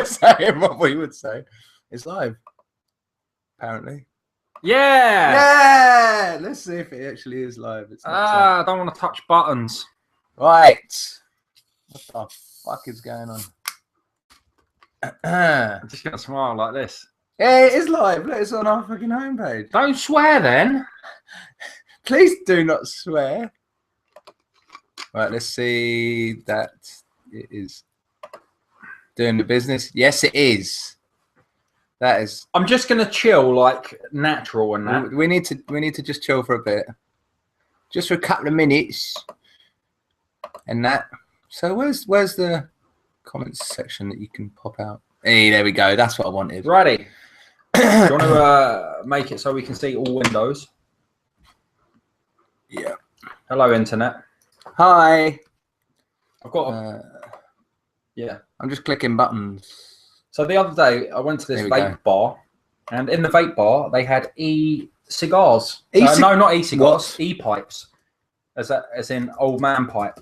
saying what we would say. It's live, apparently. Yeah. Yeah. Let's see if it actually is live. It's not I don't want to touch buttons. right. What the fuck is going on? I'm just gonna smile like this. Yeah, it is live. Look, it's on our fucking homepage. Don't swear then. Please do not swear. Right, let's see that it is doing the business. Yes, it is. That is. I'm just gonna chill like natural and that. We need to just chill for a bit, just for a couple of minutes, and that. So where's the comments section that you can pop out? Hey, there we go. That's what I wanted. Righty. Do you want to make it so we can see all windows? Yeah. Hello, internet. Hi. I've got a... yeah. I'm just clicking buttons. So the other day, I went to this vape bar, and in the vape bar, they had e-cigars. No, not e-cigars, e-pipes, as in old man pipe.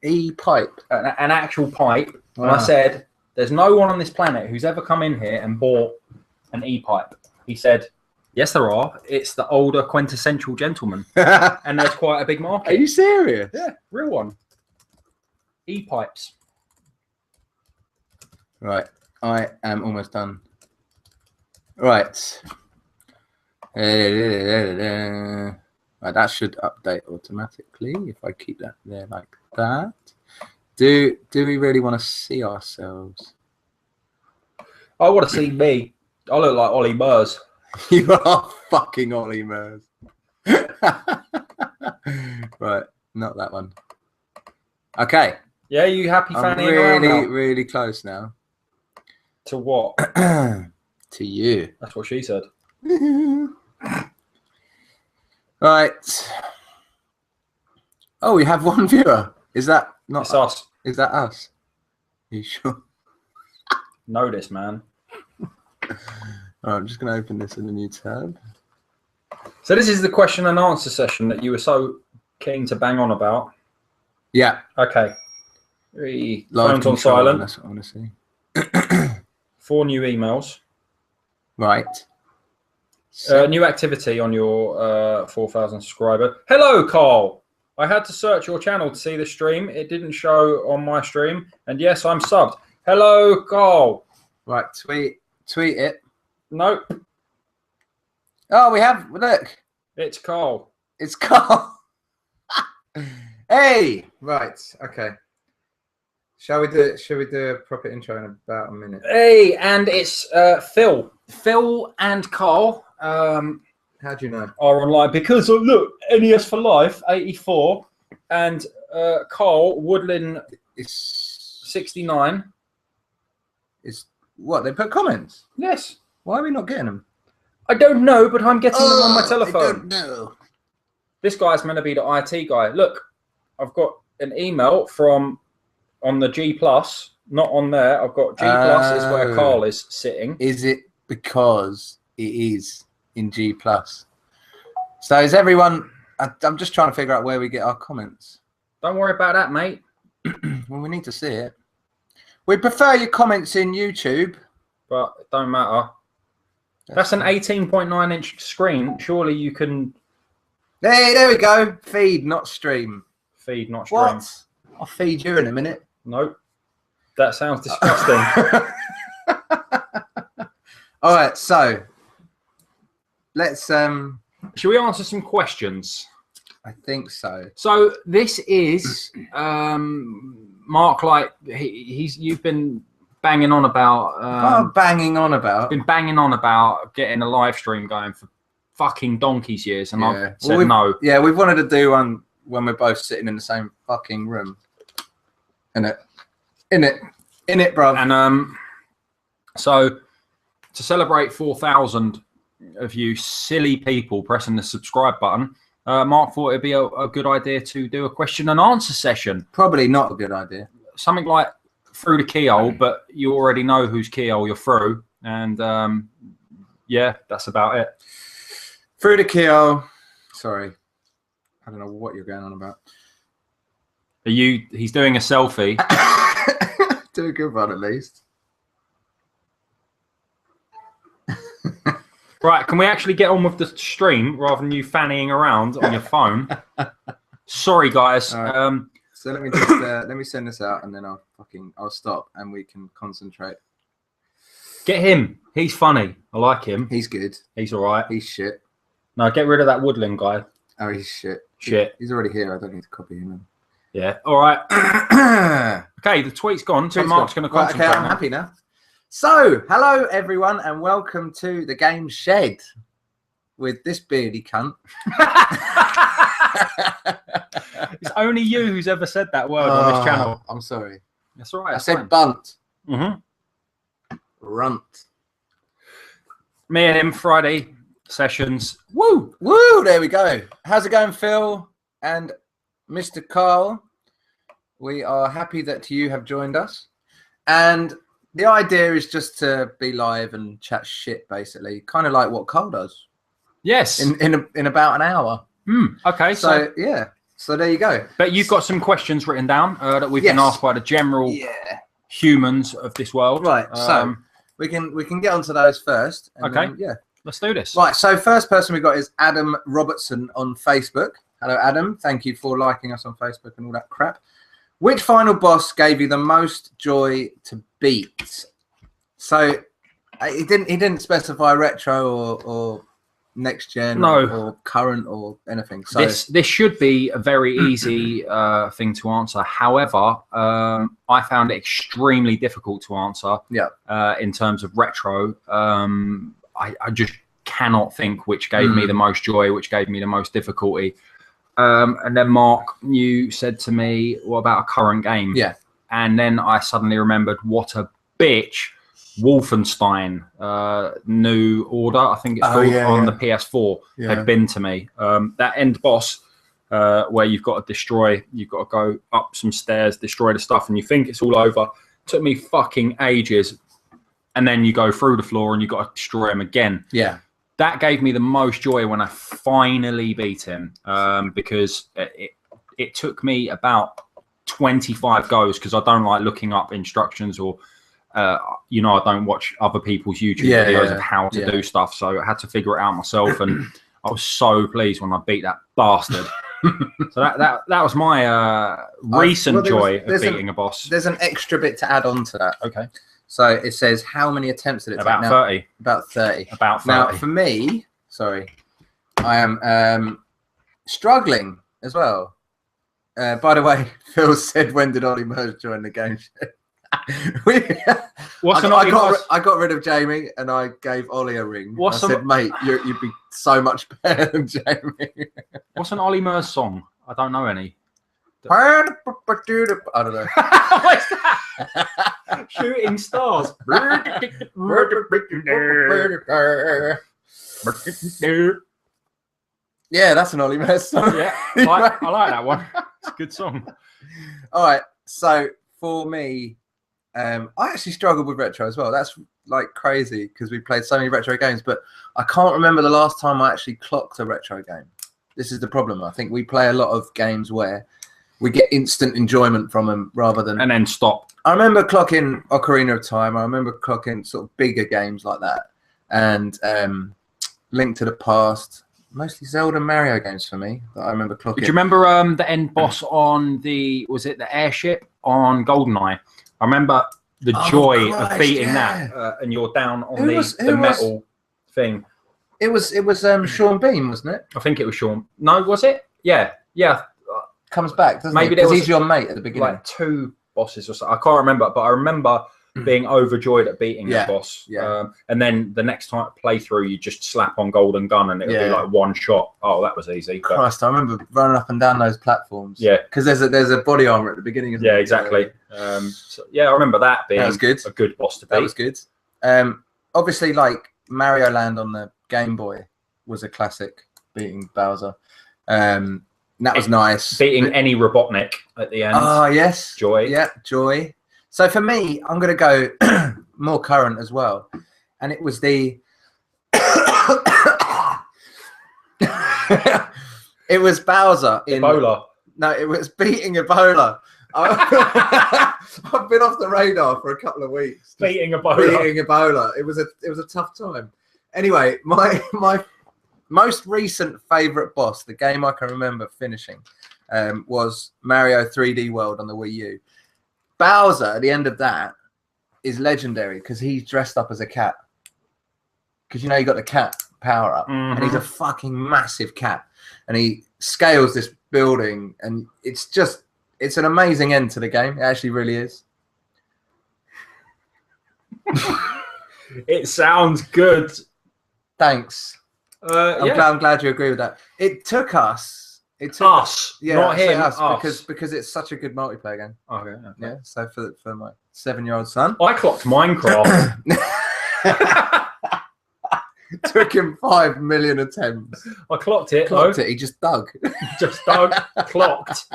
E-pipe? An actual pipe. Wow. And I said, there's no one on this planet who's ever come in here and bought an e-pipe. He said, yes, there are. It's the older quintessential gentleman. And there's quite a big market. Are you serious? Yeah, real one. E-pipes. Right. I am almost done. Right. Right, that should update automatically if I keep that there like that. Do we really want to see ourselves? I want to see me. I look like Ollie Murs. You are fucking Ollie Murs. Right, not that one. Okay. Yeah, you happy fanning I'm around now? really close now. To what? To you. That's what she said. Right. Oh, we have one viewer. Is that not It's us. Is that us? Are you sure? Know this, man. Right, I'm just going to open this in a new tab. So this is the question and answer session that you were so keen to bang on about. Yeah. Okay. Live Phone's on control, silent. that's what I want to see. 4 new emails. Right. New activity on your 4,000 subscriber. Hello, Carl. I had to search your channel to see the stream. It didn't show on my stream. And yes, I'm subbed. Hello, Carl. Right, tweet it. Nope. Oh, we have, look. It's Carl. It's Carl. Hey. Right, okay. Shall we do a proper intro in about a minute? Hey, and it's Phil. Phil and Carl how do you know? are online because look, NES for Life 84 and Carl Woodland It's 69. It's what they put comments. Yes. Why are we not getting them? I don't know, but I'm getting them on my telephone. I don't know. This guy's meant to be the IT guy. Look, I've got an email from on the G Plus, not on there. I've got G Plus is where Carl is sitting. Is it because it is in G Plus? So is everyone? I'm just trying to figure out where we get our comments. Don't worry about that, mate. Well, we need to see it. We prefer your comments in YouTube, but it don't matter. That's an 18.9-inch screen. Surely you can. Hey, there we go. Feed, not stream. Feed, not stream. What? I'll feed you in a minute. Nope. That sounds disgusting. All right, so let's Should we answer some questions? I think so. So this is Mark. Like you've been banging on about. Banging on about. Been banging on about getting a live stream going for fucking donkey's years, and I've said no. Yeah, we've wanted to do one when we're both sitting in the same fucking room. In it, bro. And so to celebrate 4,000 of you silly people pressing the subscribe button, Mark thought it'd be a good idea to do a question and answer session. Probably not a good idea. Something like through the keyhole, but you already know whose keyhole you're through, and yeah, that's about it. Through the keyhole. Sorry, I don't know what you're going on about. He's doing a selfie. Do a good one at least. Right, can we actually get on with the stream rather than you fannying around on your phone? Sorry, guys. Right. So let me just let me send this out, and then I'll stop, and we can concentrate. Get him. He's funny. I like him. He's good. He's all right. He's shit. No, get rid of that woodland guy. Oh, he's shit. Shit. He's already here. I don't need to copy him. Yeah. All right. Okay, the tweet's gone. So Mark's going to concentrate. Okay, I'm happy now. So, hello everyone, and welcome to the Game Shed with this beardy cunt. It's only you who's ever said that word on this channel. I'm sorry. That's all right. I said bunt. Mm-hmm. Runt. Me and him Friday sessions. Woo! Woo! There we go. How's it going, Phil and Mr. Carl? We are happy that you have joined us. And the idea is just to be live and chat shit, basically. Kind of like what Carl does. Yes. In about an hour. Okay. So, yeah. So there you go. But you've got some questions written down that we've been asked by the general humans of this world. Right. So we can get onto those first. And okay. Then, let's do this. Right. So first person we got is Adam Robertson on Facebook. Hello, Adam. Thank you for liking us on Facebook and all that crap. Which final boss gave you the most joy to beat? So he didn't specify retro or next gen or current or anything. So this should be a very easy thing to answer. However, I found it extremely difficult to answer. Yeah. In terms of retro, I just cannot think which gave me the most joy, which gave me the most difficulty. And then Mark, you said to me, what about a current game? Yeah. And then I suddenly remembered what a bitch Wolfenstein New Order, I think it's called, on the PS4 had been to me. That end boss where you've got to you've got to go up some stairs, destroy the stuff, and you think it's all over. Took me fucking ages. And then you go through the floor and you've got to destroy him again. Yeah. That gave me the most joy when I finally beat him, because it took me about 25 goes, because I don't like looking up instructions or, I don't watch other people's YouTube videos of how to do stuff. So I had to figure it out myself, and I was so pleased when I beat that bastard. So that was my recent joy of beating a boss. There's an extra bit to add on to that. Okay. So it says, how many attempts did it take? About 30. About 30. About 30. Now, for me, I am struggling as well. By the way, Phil said, when did Ollie Murs join the game show? I got rid of Jamie and I gave Ollie a ring. I said, mate, you'd be so much better than Jamie. What's an Ollie Murs song? I don't know any. I don't know. What's that? Shooting stars. Yeah, that's an Ollie Murs song. Yeah, I like that one. It's a good song. All right, so for me, I actually struggled with retro as well. That's like crazy because we played so many retro games, but I can't remember the last time I actually clocked a retro game. This is the problem. I think we play a lot of games where we get instant enjoyment from them rather than... And then stop. I remember clocking Ocarina of Time. I remember clocking sort of bigger games like that. And Link to the Past. Mostly Zelda and Mario games for me that I remember clocking. Do you remember the end boss on the airship on GoldenEye? I remember the joy of beating that. And you're down on the metal thing. It was Sean Bean, wasn't it? I think it was Sean. No, was it? Yeah. Comes back, doesn't maybe he? Because he's your mate at the beginning. Like 2 bosses or something. I can't remember, but I remember being overjoyed at beating that boss. Yeah. And then the next time playthrough, you just slap on Golden Gun and it'll be like one shot. Oh, that was easy. Christ, I remember running up and down those platforms. Yeah. Because there's a body armor at the beginning. Yeah, exactly. So, I remember that being a good boss to beat. That was good. Obviously, like Mario Land on the Game Boy was a classic, beating Bowser. That was nice. Beating any Robotnik at the end. Oh, yes. Joy. Yeah, joy. So for me, I'm going to go more current as well. And it was it was Bowser in... Ebola. No, it was beating Ebola. I've been off the radar for a couple of weeks. Beating Ebola. Beating Ebola. It was a tough time. Anyway, my most recent favourite boss, the game I can remember finishing, was Mario 3D World on the Wii U. Bowser, at the end of that, is legendary because he's dressed up as a cat. Because you know you got the cat power up, and he's a fucking massive cat, and he scales this building, and it's an amazing end to the game. It actually really is. It sounds good. Thanks. I'm glad you agree with that. It took us. It took us, not him. Us. Because it's such a good multiplayer game. Okay. Yeah. So for my 7-year-old son, I clocked Minecraft. Took him 5 million attempts. I clocked it. He just dug. Clocked.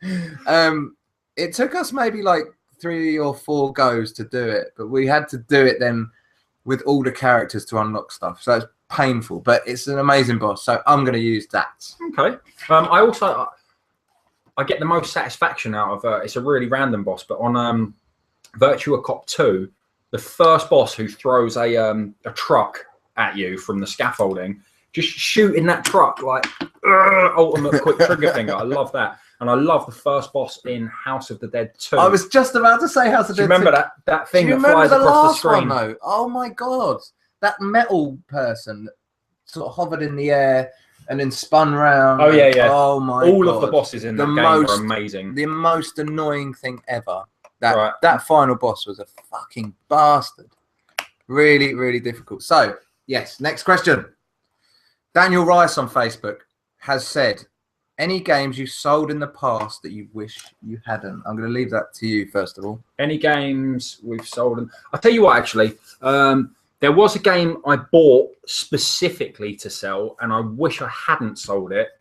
It took us maybe like 3 or 4 goes to do it, but we had to do it then with all the characters to unlock stuff. So it's painful, but it's an amazing boss. So I'm going to use that. Okay. I get the most satisfaction out of it's a really random boss, but on Virtua Cop 2, the first boss who throws a truck at you from the scaffolding, just shooting that truck like ultimate quick trigger finger. I love that. And I love the first boss in House of the Dead 2. I was just about to say House of the Dead 2. Remember that thing that flies across the screen? One, though? Oh my god. That metal person that sort of hovered in the air and then spun round. Oh yeah. Oh my god. All of the bosses in that game are amazing. The most annoying thing ever. That final boss was a fucking bastard. Really, really difficult. So, yes, next question. Daniel Rice on Facebook has said, any games you sold in the past that you wish you hadn't? I'm going to leave that to you, first of all. Any games we've sold? I'll tell you what, actually. There was a game I bought specifically to sell, and I wish I hadn't sold it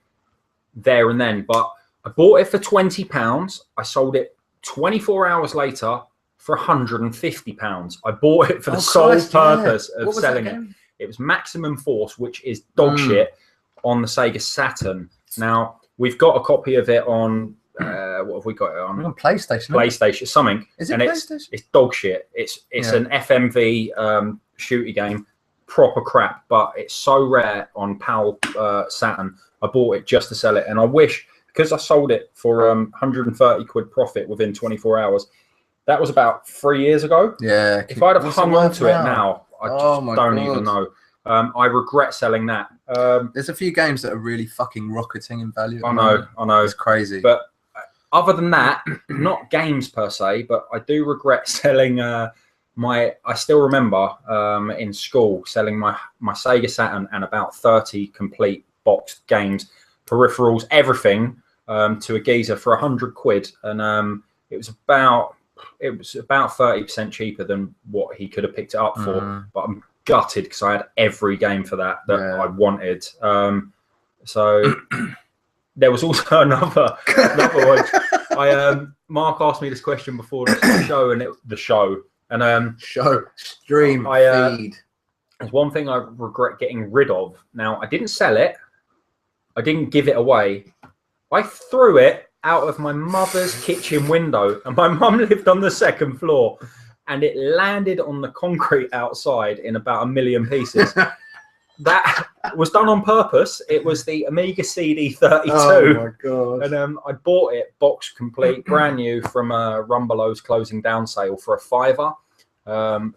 there and then. But I bought it for £20. I sold it 24 hours later for £150. I bought it for the sole purpose of selling it. It was Maximum Force, which is dog shit, on the Sega Saturn. Now, we've got a copy of it on, what have we got it on? On PlayStation. PlayStation, something. Is it PlayStation? It's dog shit. It's an FMV shooty game, proper crap, but it's so rare on PAL Saturn. I bought it just to sell it, and I wish, because I sold it for 130 quid profit within 24 hours. That was about 3 years ago. Yeah. If I'd have hung on to it now, I just don't even know. I regret selling that. There's a few games that are really fucking rocketing in value. I know. It's crazy. But other than that, not games per se, but I do regret selling I still remember in school selling my Sega Saturn and about 30 complete boxed games, peripherals, everything, to a geezer for 100 quid. And it was about 30% cheaper than what he could have picked it up for. But I'm gutted because I had every game for that I wanted. So there was also another one. Mark asked me this question before the show, and feed. There's one thing I regret getting rid of. Now, I didn't sell it. I didn't give it away. I threw it out of my mother's kitchen window, and my mum lived on the 2nd floor, and it landed on the concrete outside in about 1 million pieces. That was done on purpose. It was the Amiga CD32. Oh my god! And I bought it box complete, brand new, from Rumbelows closing down sale for £5.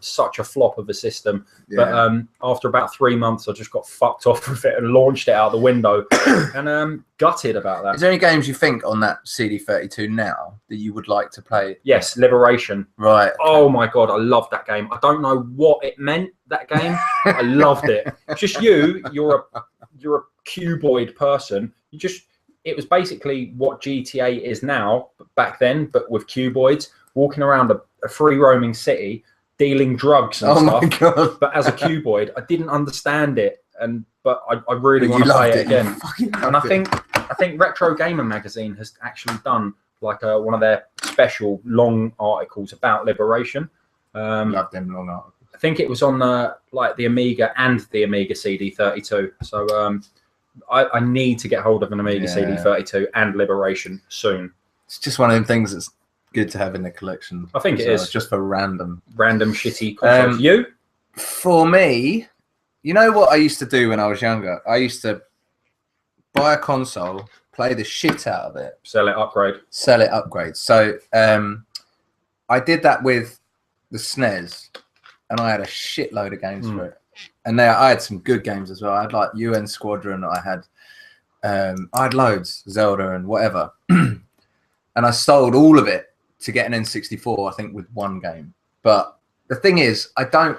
Such a flop of a system. But after about 3 months, I just got fucked off with it and launched it out the window. And gutted about that. Is there any games you think on that CD32 now that you would like to play? Yes, Liberation. Right. Okay. Oh my god, I loved that game. I don't know what it meant, that game. I loved it. Just you're a cuboid person. It was basically what GTA is now, back then, but with cuboids, walking around a free roaming city, dealing drugs and stuff. My god. But as a cuboid, I didn't understand it, but I really want to play it again. And I think Retro Gamer magazine has actually done like one of their special long articles about Liberation. Love them long articles. I think it was on the Amiga and the Amiga CD32. So I need to get hold of an Amiga CD32 and Liberation soon. It's just one of them things that's good to have in the collection. I think it is. Just for random shitty consoles. You? For me, You know what I used to do when I was younger? I used to buy a console, play the shit out of it, sell it, upgrade. So I did that with the SNES, and I had a shitload of games for it. And there, I had some good games as well. I had like UN Squadron. I had loads, Zelda and whatever. And I sold all of it to get an N64, I think, with one game. But the thing is, I don't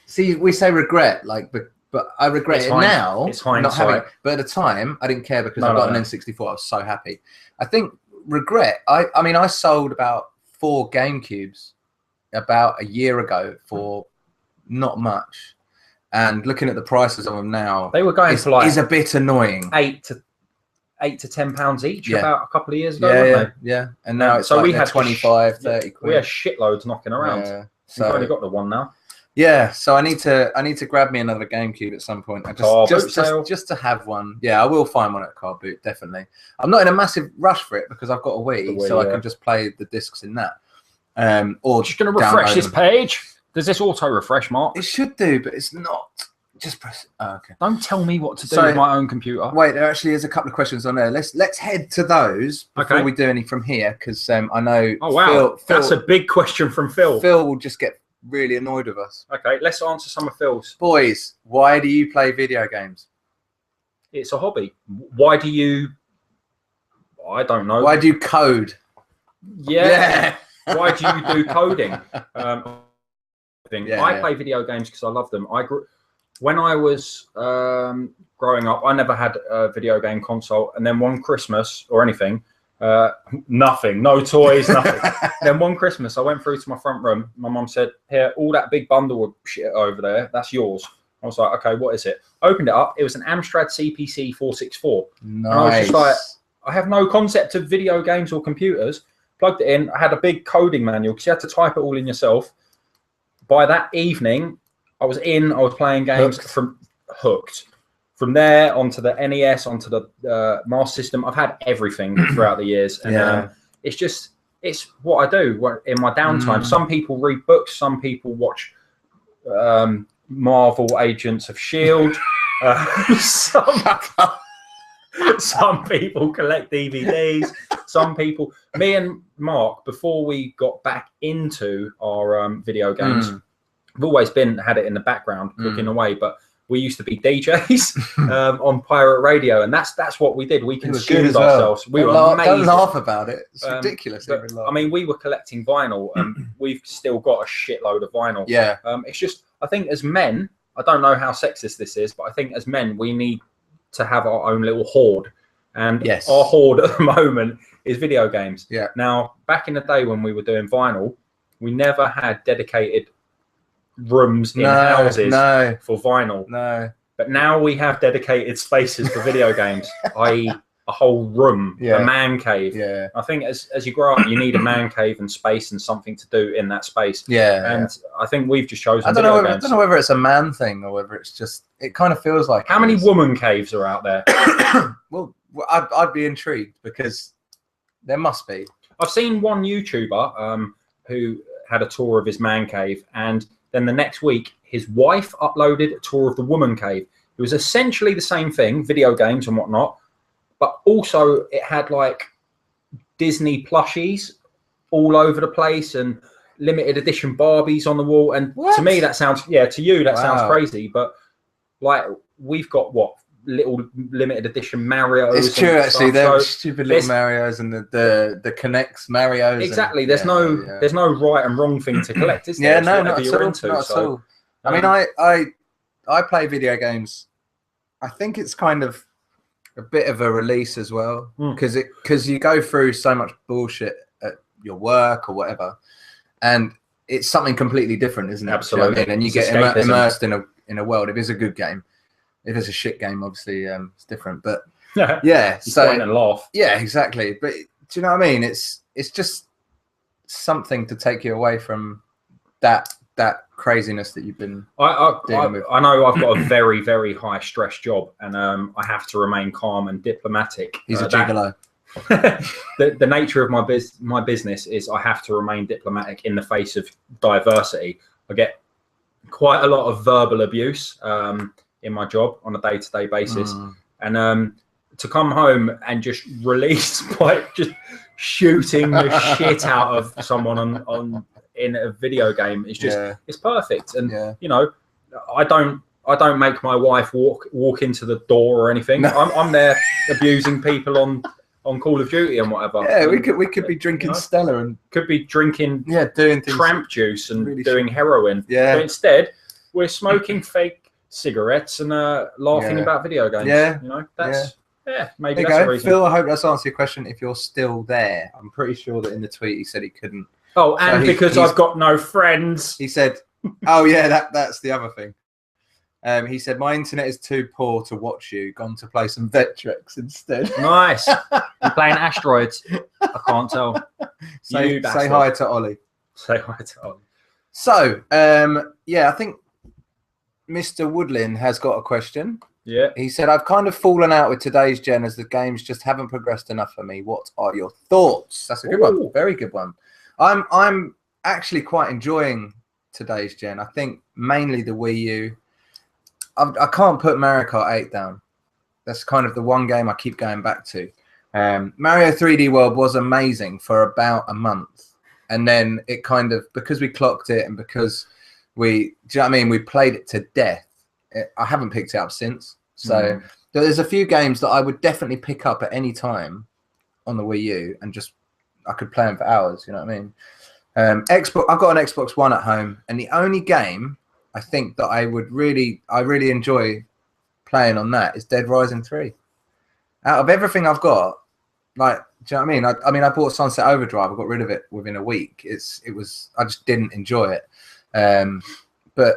see. We say regret, like, but I regret it now. It's hindsight. But at the time, I didn't care because I got an N64. I was so happy. I think regret. I mean, I sold about 4 GameCubes about a year ago for not much. And looking at the prices of them now, they were going for like is a bit annoying. £8 to £10 each about a couple of years ago, weren't they? Yeah. And now it's so like we had 25, 30 quid. We had shitloads knocking around. Yeah. So we've only got the one now. Yeah, so I need to grab me another GameCube at some point. Just to have one. Yeah, I will find one at Car Boot, definitely. I'm not in a massive rush for it because I've got a Wii, so I can just play the discs in that. Or just going to refresh this page. Does this auto refresh, Mark? It should do, but it's not. Just press. Oh, okay. Don't tell me what to do with my own computer. Wait, there actually is a couple of questions on there. Let's head to those before we do any from here, because I know. Oh wow, that's a big question from Phil. Phil will just get really annoyed with us. Okay, let's answer some of Phil's. Boys, why do you play video games? It's a hobby. Why do you? I don't know. Why do you code? Yeah. Why do you do coding? I play video games because I love them. When I was growing up, I never had a video game console. And then one Christmas or anything, nothing, no toys, nothing. Then one Christmas, I went through to my front room. My mum said, "Here, all that big bundle of shit over there, that's yours." I was like, "Okay, what is it?" Opened it up. It was an Amstrad CPC 464. Nice. And I was just like, I have no concept of video games or computers. Plugged it in. I had a big coding manual because you had to type it all in yourself. By that evening, I was playing games hooked. From there onto the NES, onto the Master System. I've had everything throughout the years. And it's what I do in my downtime. Some people read books. Some people watch Marvel Agents of S.H.I.E.L.D. Some people collect DVDs. Some people, me and Mark, before we got back into our video games, we've always had it in the background cooking away. But we used to be DJs on pirate radio, and that's what we did. We consumed ourselves. We were amazing. Don't laugh about it. It's ridiculous. But, I mean, we were collecting vinyl, and we've still got a shitload of vinyl. Yeah. It's just, I think as men, I don't know how sexist this is, but I think as men, we need to have our own little hoard. And our hoard at the moment is video games. Yeah. Now, back in the day when we were doing vinyl, we never had dedicated rooms in houses for vinyl. No. But now we have dedicated spaces for video games, i.e. a whole room, a man cave. Yeah. I think as you grow up, you need a man cave and space and something to do in that space. Yeah. And I think we just chosen I don't know whether it's a man thing or whether it's just, it kind of feels like. How many woman caves are out there? Well, I'd be intrigued because there must be. I've seen one YouTuber who had a tour of his man cave, and then the next week his wife uploaded a tour of the woman cave. It was essentially the same thing, video games and whatnot, but also it had like Disney plushies all over the place and limited edition Barbies on the wall. And to me that sounds, to you that sounds crazy, but like we've got little limited edition Marios. It's true, actually. They're stupid little Marios and the Connects Marios. Exactly. There's no right and wrong thing to collect, is there? Yeah, not at all. I mean, I play video games. I think it's kind of a bit of a release as well, because you go through so much bullshit at your work or whatever, and it's something completely different, isn't it? Absolutely. You know what I mean? And you get immersed in a world. If it's a good game. If it's a shit game, obviously it's different. But yeah, so point and laugh. Yeah, exactly. But do you know what I mean? It's just something to take you away from that craziness that you've been dealing with. I know I've got a very, very high stress job, and I have to remain calm and diplomatic. He's a gigolo. The nature of my business is I have to remain diplomatic in the face of diversity. I get quite a lot of verbal abuse in my job on a day-to-day basis, and to come home and just release by just shooting the shit out of someone in a video game is just it's perfect. And you know, I don't make my wife walk into the door or anything. No. I'm there abusing people on Call of Duty and whatever. Yeah, and, we could be drinking Stella and could be drinking doing things tramp juice and really doing heroin. Yeah. But instead, we're smoking fake cigarettes and laughing about video games. Yeah. You know, that's maybe there that's a reason. Phil, I hope that's answered your question. If you're still there, I'm pretty sure that in the tweet he said he couldn't. Oh, and so because I've got no friends. He said, "Oh yeah, that's the other thing." He said, "My internet is too poor to watch you. Gone to play some Vectrex instead." Nice. You're playing Asteroids. I can't tell. Say hi to Ollie. Say hi to Ollie. So, I think Mr. Woodlin has got a question. Yeah. He said, "I've kind of fallen out with today's gen as the games just haven't progressed enough for me. What are your thoughts?" That's a good one. Very good one. I'm actually quite enjoying today's gen. I think mainly the Wii U. I can't put Mario Kart 8 down. That's kind of the one game I keep going back to. Mario 3D World was amazing for about a month. And then it kind of, because we clocked it and because do you know what I mean? We played it to death. I haven't picked it up since. So there's a few games that I would definitely pick up at any time on the Wii U and just, I could play them for hours. You know what I mean? Xbox. I've got an Xbox One at home, and the only game I think that I really enjoy playing on that is Dead Rising 3. Out of everything I've got, like, do you know what I mean? I bought Sunset Overdrive. I got rid of it within a week. I just didn't enjoy it. But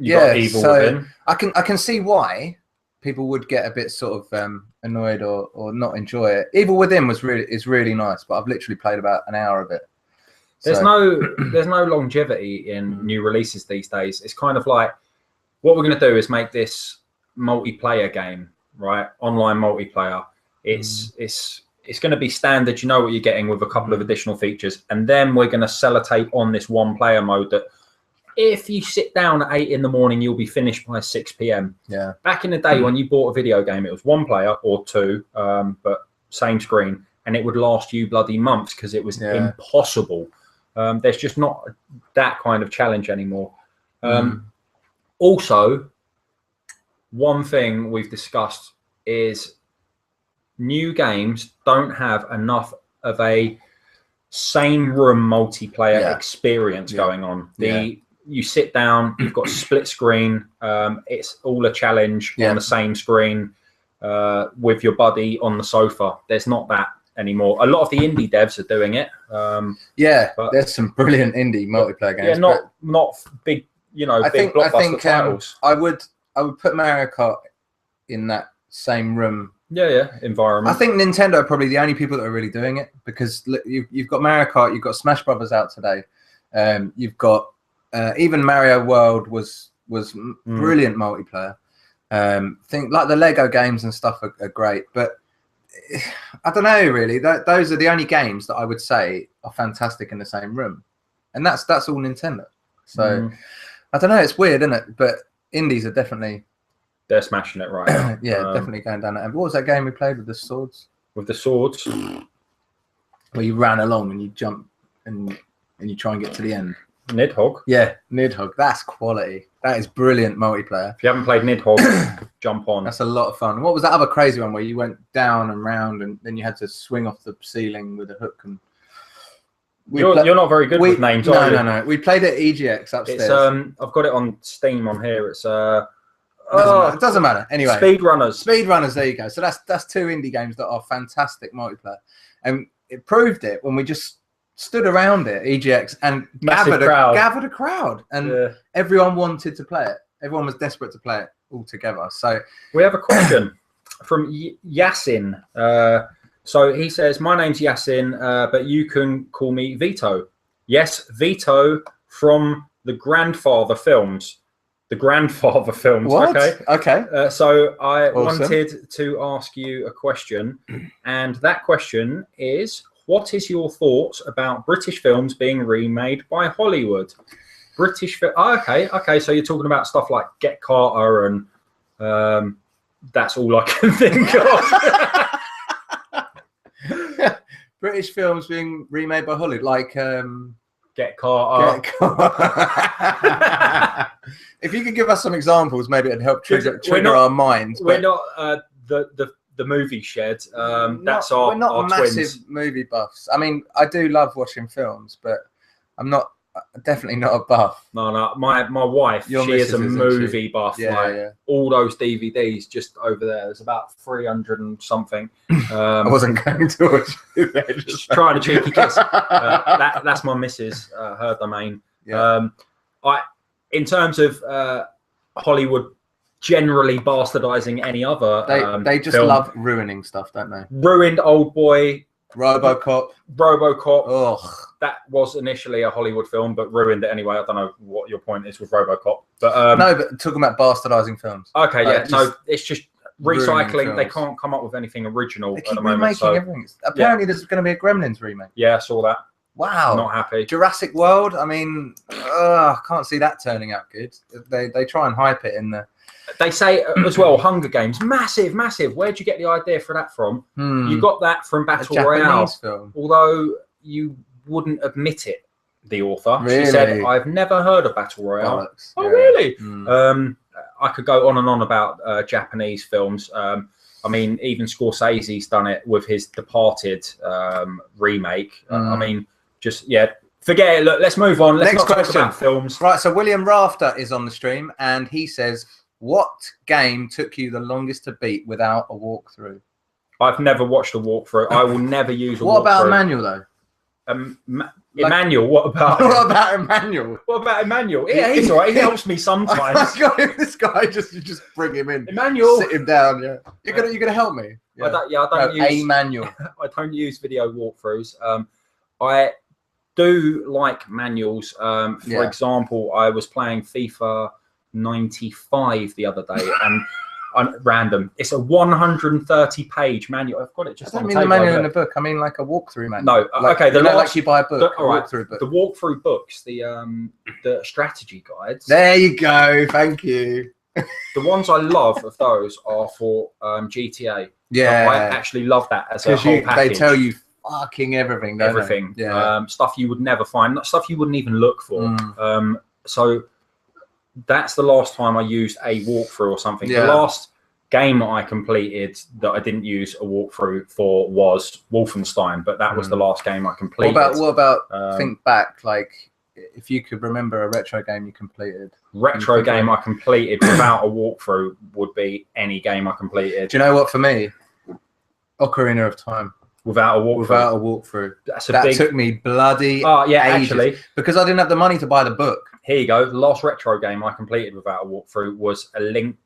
got Evil Within. I can see why people would get a bit sort of annoyed or not enjoy it. Evil Within is really nice, but I've literally played about an hour of it. There's no longevity in new releases these days. It's kind of like what we're going to do is make this multiplayer game, right? Online multiplayer. It's going to be standard. You know what you're getting with a couple of additional features, and then we're going to sellotape on this one-player mode that if you sit down at 8 in the morning, you'll be finished by 6 p.m. Yeah. Back in the day when you bought a video game, it was one player or two, but same screen, and it would last you bloody months because it was impossible. There's just not that kind of challenge anymore. Also, one thing we've discussed is new games don't have enough of a same room multiplayer experience going on. You sit down, you've got split screen. It's all a challenge on the same screen with your buddy on the sofa. There's not that anymore. A lot of the indie devs are doing it. But there's some brilliant indie multiplayer games. Yeah, not big, big blockbuster titles. I would put Mario Kart in that same room. Environment. I think Nintendo are probably the only people that are really doing it because you've got Mario Kart, you've got Smash Brothers out today. You've got even Mario World was brilliant multiplayer. Think like the Lego games and stuff are great, but I don't know really. Those are the only games that I would say are fantastic in the same room, and that's all Nintendo. So I don't know. It's weird, isn't it? But indies are definitely they're smashing it right now. Definitely going down that. And what was that game we played with the swords? With the swords, where you ran along and you jump and you try and get to the end. Nidhogg. Yeah, Nidhogg. That's quality. That is brilliant multiplayer. If you haven't played Nidhogg, jump on. That's a lot of fun. What was that other crazy one where you went down and round and then you had to swing off the ceiling with a hook? And you're not very good with names, are you? No. We played it at EGX upstairs. It's I've got it on Steam on here. It's it doesn't matter. Anyway, Speedrunners. There you go. So that's two indie games that are fantastic multiplayer, and it proved it when we just stood around it, EGX, and gathered a crowd, and everyone wanted to play it. Everyone was desperate to play it all together. So we have a question from Yasin. So he says, "My name's Yasin, but you can call me Vito." Yes, Vito from the Grandfather films. The Grandfather films. What? Okay. So I wanted to ask you a question, and that question is: what is your thoughts about British films being remade by Hollywood? British film. Oh, okay. So you're talking about stuff like Get Carter and that's all I can think of. British films being remade by Hollywood, like Get Carter. If you could give us some examples, maybe it'd help trigger our minds. We're not the movie shed. That's we're not our massive twins. movie buffs. I mean, I do love watching films, but I'm not definitely not a buff. No. My wife, she is a movie buff. Yeah. All those DVDs just over there. There's about 300 and something. I wasn't going to watch it. Just trying to cheeky kiss. That's my missus, her domain. Yeah. In terms of Hollywood generally bastardizing any other they just film, love ruining stuff, don't they? ruined Old Boy, RoboCop. Ugh. That was initially a Hollywood film, but ruined it anyway. I don't know what your point is with RoboCop, but no, but talking about bastardizing films. Okay, it's just recycling. They films. can't come up with anything original They at keep the moment. remaking So everything. Apparently, there's going to be a Gremlins remake. yeah, I saw that. Wow. Not happy. Jurassic World. I mean, I can't see that turning out good. They try and hype it in the. They say as well, Hunger Games, massive. Where'd you get the idea for that from? You got that from Battle Royale, film. although you wouldn't admit it. The author, Really? she said, "I've never heard of Battle Royale." Bollocks. Oh, Yeah. really? Mm. I could go on and on about Japanese films. I mean, even Scorsese's done it with his Departed remake. I mean, forget it. Look, let's move on. Let's Next not question. talk about films. Right, so William Rafter is on the stream, and he says, "What game took you the longest to beat without a walkthrough?" I've never watched a walkthrough. I will never use a walkthrough. What about Emmanuel though? Emmanuel, what about him? What about Emmanuel? What about Emmanuel? Yeah, he's all right. He helps me sometimes. This guy you just bring him in. Emmanuel, Sit him down. Yeah, you're gonna help me. Yeah. I don't use Emmanuel. I don't use video walkthroughs. I do like manuals. For example, I was playing FIFA 95 the other day, and random. It's a 130-page manual. I've got it just. I don't mean the manual in the book. I mean like a walkthrough manual. No, okay. The like you buy a book. Walkthrough book. The walkthrough books, the strategy guides. There you go. Thank you. The ones I love of those are for GTA. Yeah, I actually love that as a whole package. They tell you fucking everything. Don't Everything. They? Yeah. Stuff you would never find. Stuff you wouldn't even look for. So that's the last time I used a walkthrough or something. Yeah. The last game I completed that I didn't use a walkthrough for was Wolfenstein, but that was the last game I completed. What about think back, like if you could remember a retro game you completed? Retro game I completed without a walkthrough would be any game I completed. Do you know what, for me? Ocarina of Time. Without a walkthrough. Without a walkthrough. That took me bloody ages, actually. because I didn't have the money to buy the book. Here you go. The last retro game I completed without a walkthrough was a Link.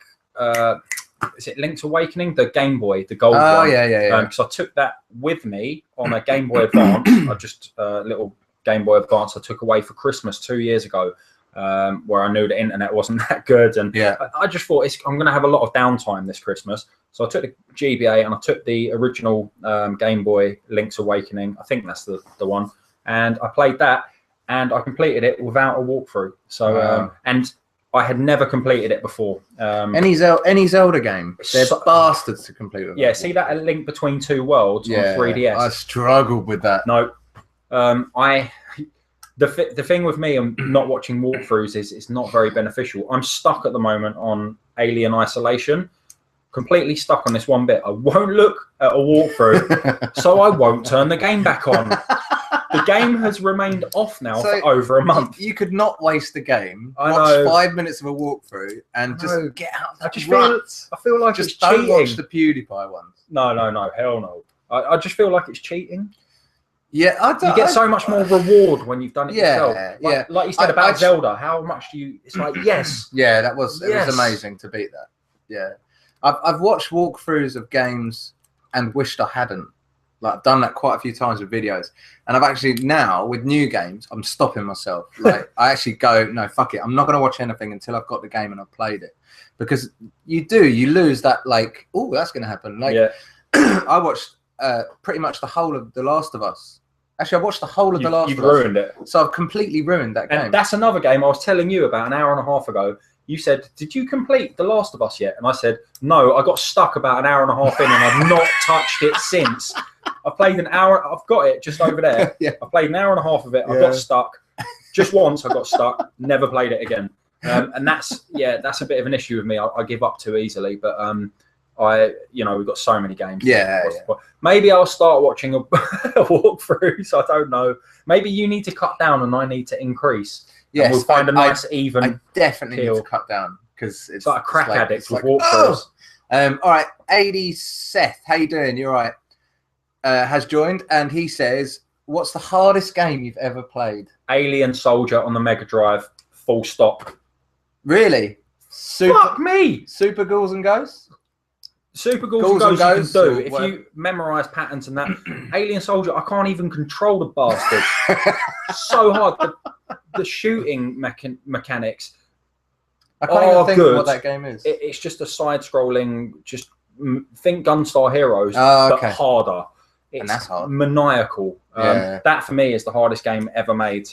Is it Link's Awakening? The Game Boy, the gold one. Oh yeah. Because I took that with me on a Game Boy Advance. I just little Game Boy Advance I took away for Christmas 2 years ago, where I knew the internet wasn't that good, and I just thought I'm going to have a lot of downtime this Christmas. So I took the GBA and I took the original Game Boy Link's Awakening. I think that's the one, and I played that. And I completed it without a walkthrough. So, and I had never completed it before. Any Zelda game, they're bastards to complete with. Yeah, see that A Link Between Two Worlds on 3DS? I struggled with that. No, the thing with me and not watching walkthroughs is it's not very beneficial. I'm stuck at the moment on Alien Isolation. Completely stuck on this one bit. I won't look at a walkthrough, so I won't turn the game back on. The game has remained off now for over a month. You could not waste the game. I watch know. 5 minutes of a walkthrough and just get out. I feel like just it's don't cheating. watch the PewDiePie ones. No, hell no. I just feel like it's cheating. Yeah, I don't. You get so much more reward when you've done it yourself. Like you said about Zelda. How much do you? It's like yes. Yeah, it was amazing to beat that. Yeah, I've watched walkthroughs of games and wished I hadn't. Like I've done that quite a few times with videos, and I've actually now with new games I'm stopping myself. Like I actually go, no, fuck it, I'm not going to watch anything until I've got the game and I've played it, because you lose that like, oh, that's going to happen. Like I watched pretty much the whole of The Last of Us. Actually, I watched the whole of The Last of Us. You've ruined it. So I've completely ruined that game. And that's another game I was telling you about an hour and a half ago. You said, did you complete The Last of Us yet? And I said, no, I got stuck about an hour and a half in and I've not touched it since. I played an hour. I've got it just over there. Yeah. I played an hour and a half of it. I got stuck. Just once I got stuck. Never played it again. And that's a bit of an issue with me. I give up too easily. But we've got so many games. Yeah. Maybe I'll start watching a walkthrough. So I don't know. Maybe you need to cut down and I need to increase. Yes, we'll find a nice even. I definitely need to cut down because it's like a crack addict with walkthroughs. All right, AD Seth, how you doing? You're right. Has joined and he says, "What's the hardest game you've ever played?" Alien Soldier on the Mega Drive. Full stop. Really? Fuck me. Super Ghouls and Ghosts. Super Ghouls and Ghosts you can do if you memorise patterns and that. Alien Soldier, I can't even control the bastard. So hard. The shooting mechanics. I can't even think what that game is. It's just a side-scrolling. Just think Gunstar Heroes, but harder. And that's hard. Maniacal. That for me is the hardest game ever made.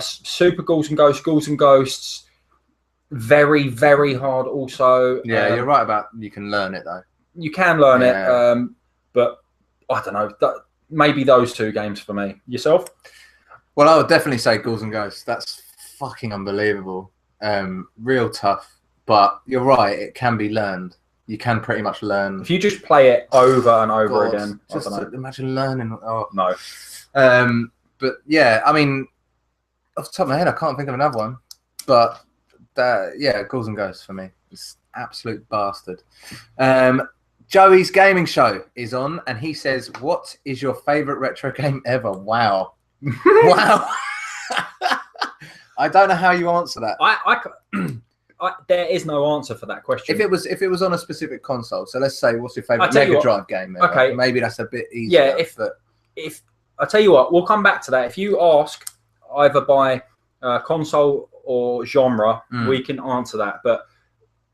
Super Ghouls and Ghosts. Very, very hard also. Yeah, you're right about you can learn it though. You can learn it, but I don't know. Maybe those two games for me. Yourself? Well, I would definitely say Ghouls and Ghosts. That's fucking unbelievable. Real tough. But you're right, it can be learned. You can pretty much learn. If you just play it over and over again. Just imagine learning. Oh. No. But yeah, I mean, off the top of my head, I can't think of another one. But Ghouls and Ghosts for me. It's absolute bastard. Joey's Gaming Show is on, and he says, "What is your favourite retro game ever?" Wow. Wow. I don't know how you answer that. There is no answer for that question. If it was on a specific console, so let's say, what's your favourite Mega Drive game ever? Okay. Maybe that's a bit easier. Yeah, if I tell you what, we'll come back to that. If you ask either by console or genre, we can answer that. But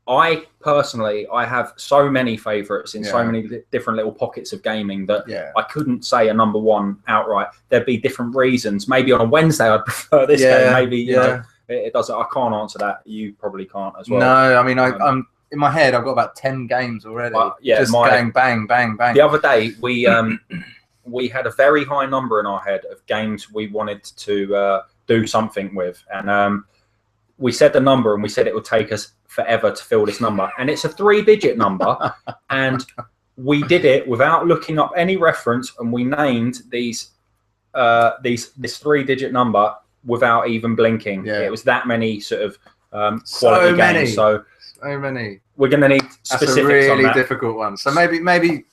I personally, I have so many favourites in so many different little pockets of gaming that I couldn't say a number one outright. There'd be different reasons. Maybe on a Wednesday I'd prefer this game. Maybe you know, it doesn't. I can't answer that. You probably can't as well. No, I mean I'm in my head. I've got about 10 games already. Just going bang, bang, bang. The other day we had a very high number in our head of games we wanted to do something with, and we said the number and we said it would take us forever to fill this number, and it's a 3-digit number, and we did it without looking up any reference, and we named this 3-digit number without even blinking. It was that many sort of quality games. So many. We're going to need specifics. That's a really difficult one. So maybe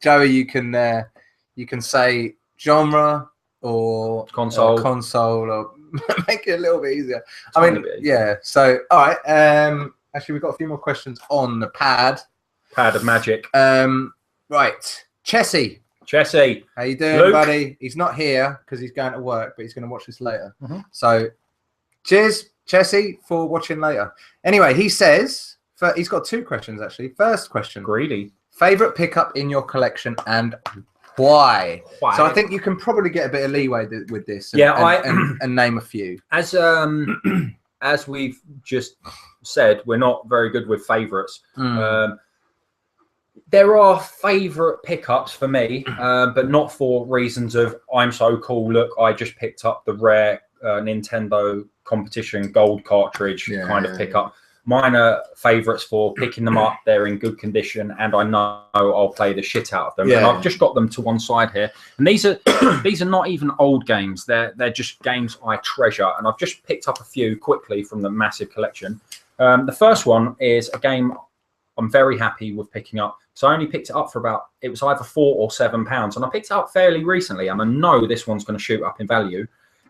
Joey, you can say genre or console or make it a little bit easier. I mean, So all right. Actually, we've got a few more questions on the pad. Pad of magic. Right. Chessie, how you doing, Luke? buddy? He's not here because he's going to work, but he's going to watch this later. So, cheers, Chessie, for watching later. Anyway, he says he's got 2 questions actually. First question: greedy. Favorite pickup in your collection and why? So I think you can probably get a bit of leeway with this. And name a few. As we've just said, we're not very good with favourites. There are favourite pickups for me, but not for reasons of I'm so cool. Look, I just picked up the rare Nintendo competition gold cartridge kind of pickup. Mine are favourites for picking them up. They're in good condition, and I know I'll play the shit out of them. And I've just got them to one side here. And these are not even old games. They're just games I treasure. And I've just picked up a few quickly from the massive collection. The first one is a game I'm very happy with picking up. So I only picked it up for it was either £4 or £7, and I picked it up fairly recently. And I know this one's going to shoot up in value.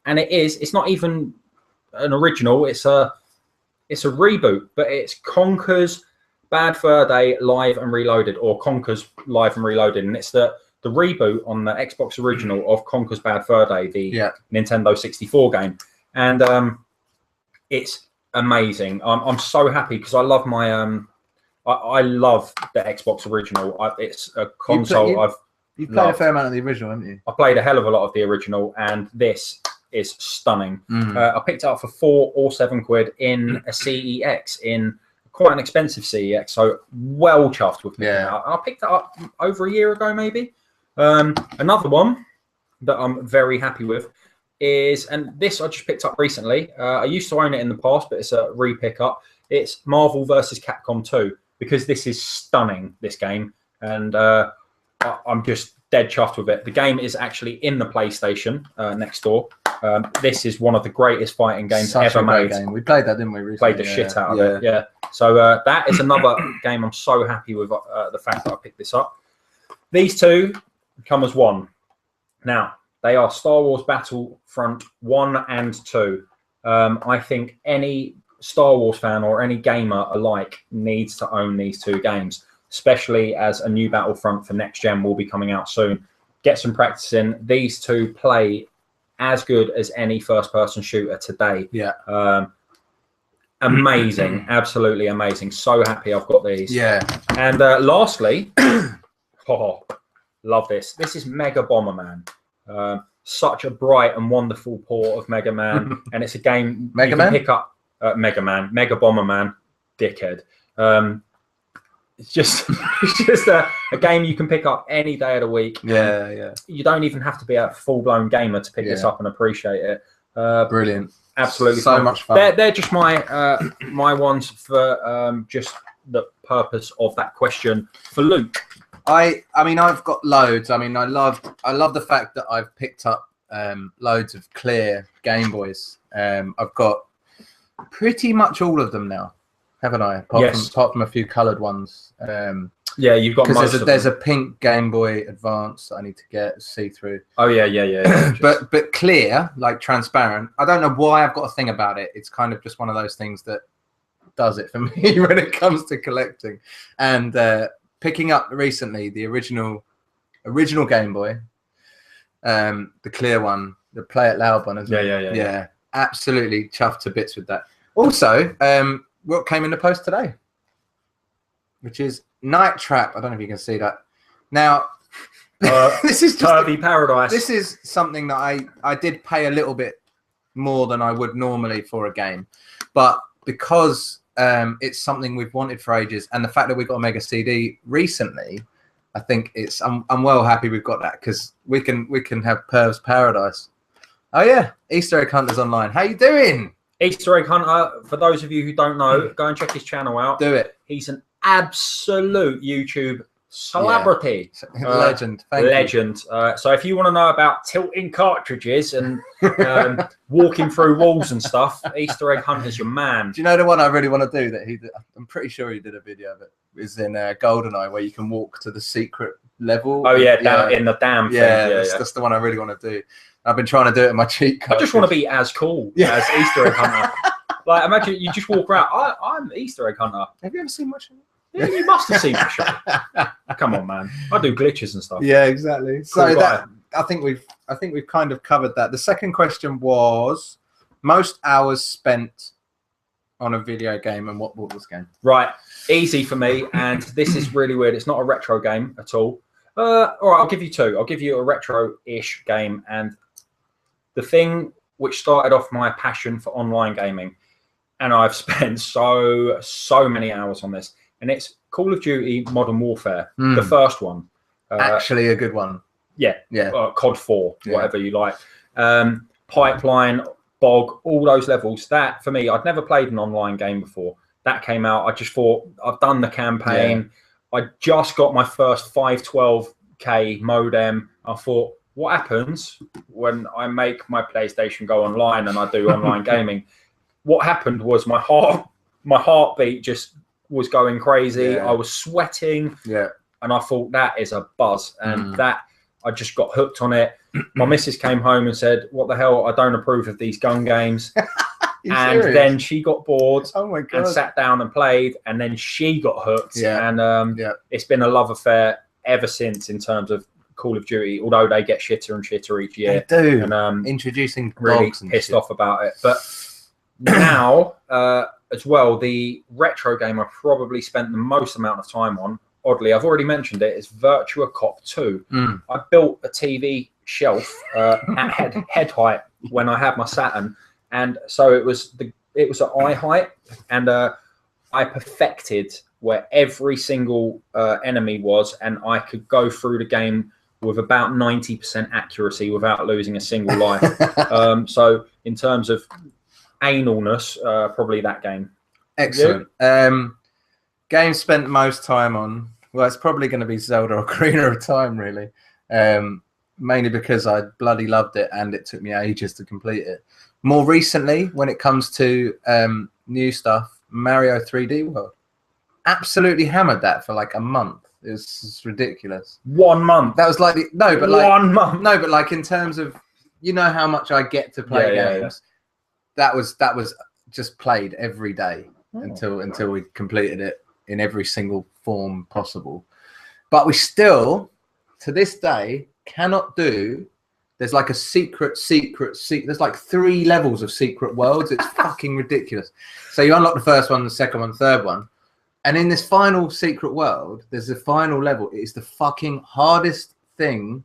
And it's not even an original. It's a reboot, but it's Conker's Bad Fur Day Live and Reloaded, or Conker's Live and Reloaded, and it's the reboot on the Xbox original of Conker's Bad Fur Day, the Nintendo 64 game, and it's amazing. I'm so happy because I love my I love the Xbox original. It's a console You've played a fair amount of the original, haven't you? I played a hell of a lot of the original, and this is stunning. I picked it up for £4 or £7 in a CEX, in quite an expensive CEX, so well chuffed with picking it up. I picked it up over a year ago, maybe. Another one that I'm very happy with is, and this I just picked up recently. I used to own it in the past, but it's a re-pick up. It's Marvel vs. Capcom 2, because this is stunning, this game, and I'm just dead chuffed with it. The game is actually in the PlayStation next door. This is one of the greatest fighting games ever made. Game. We played that, didn't we? Recently? Played the shit out of it. Yeah. So that is another game I'm so happy with the fact that I picked this up. These two come as one. Now, they are Star Wars Battlefront 1 and 2. I think any Star Wars fan or any gamer alike needs to own these two games, especially as a new Battlefront for next gen will be coming out soon. Get some practice in. These two play as good as any first-person shooter today. Yeah. Amazing. Absolutely amazing. So happy I've got these. Yeah. And lastly, love this. This is Mega Bomberman. Such a bright and wonderful port of Mega Man. And it's a game you can pick up. Mega Bomberman, dickhead. It's just a game you can pick up any day of the week. Yeah. You don't even have to be a full-blown gamer to pick this up and appreciate it. Brilliant. Absolutely so fun. Much fun. They're just my my ones for just the purpose of that question for Luke. I mean, I've got loads. I mean, I love the fact that I've picked up loads of clear Game Boys. I've got pretty much all of them now, haven't I? Apart from a few coloured ones. Yeah, you've got most of them. There's a pink Game Boy Advance that I need to get see-through. Oh yeah. but clear, like transparent. I don't know why I've got a thing about it. It's kind of just one of those things that does it for me when it comes to collecting. And picking up recently the original Game Boy, the clear one, the Play It Loud one, isn't it? Yeah. Absolutely chuffed to bits with that. Also, what came in the post today, which is Night Trap. I don't know if you can see that. Now, this is just Turvy Paradise. This is something that I did pay a little bit more than I would normally for a game, but because it's something we've wanted for ages, and the fact that we got a Mega CD recently, I think I'm well happy we've got that, because we can have Perv's Paradise. Oh yeah, Easter Egg Hunter's online. How you doing? Easter Egg Hunter, for those of you who don't know, go and check his channel out. Do it. He's an absolute YouTube celebrity. Yeah. Legend. Legend. So if you want to know about tilting cartridges and walking through walls and stuff, Easter Egg Hunter's your man. Do you know the one I really want to do that he did? I'm pretty sure he did a video of it. Is in GoldenEye, where you can walk to the secret level. Oh yeah, down in the dam thing. That's the one I really want to do. I've been trying to do it in my cheat code. I just want to be as cool as Easter Egg Hunter. Like, imagine you just walk around. I'm Easter Egg Hunter. Have you ever seen much of it? Yeah, you must have seen the show. Come on, man. I do glitches and stuff. Yeah, exactly. So I think we've kind of covered that. The second question was most hours spent on a video game, and what was game? Right, easy for me, and this is really weird. It's not a retro game at all. All right, I'll give you two. I'll give you a retro-ish game, and the thing which started off my passion for online gaming, and I've spent so many hours on this, and it's Call of Duty Modern Warfare, the first one. Actually a good one. Yeah. COD 4, whatever you like. Pipeline, Bog, all those levels. That, for me, I'd never played an online game before. That came out, I just thought, I've done the campaign. I just got my first 512K modem. I thought, what happens when I make my PlayStation go online and I do online gaming? What happened was my heartbeat just was going crazy. I was sweating. And I thought, that is a buzz. And that, I just got hooked on it. My missus came home and said, what the hell? I don't approve of these gun games. And serious? Then she got bored and sat down and played, and then she got hooked. And it's been a love affair ever since in terms of Call of Duty, although they get shitter and shitter each year. They do. And introducing really dogs and pissed off about it. But now, as well, the retro game I probably spent the most amount of time on oddly, I've already mentioned it. It's Virtua Cop 2. I built a TV shelf at head height when I had my Saturn, and so it was at eye height, and I perfected where every single enemy was, and I could go through the game with about 90% accuracy without losing a single life. So in terms of analness, probably that game. Excellent. Game spent most time on, well, it's probably going to be Zelda Ocarina of Time, really. Mainly because I bloody loved it and it took me ages to complete it. More recently, when it comes to new stuff, Mario 3D World. Absolutely hammered that for like a month. It was ridiculous. 1 month. That was like no, but like 1 month. No, but like in terms of, you know how much I get to play games. Yeah. That was just played every day until we completed it in every single form possible. But we still, to this day, cannot do. There's like a secret. There's like 3 levels of secret worlds. It's fucking ridiculous. So you unlock the first one, the second one, third one. And in this final secret world, there's a final level. It is the fucking hardest thing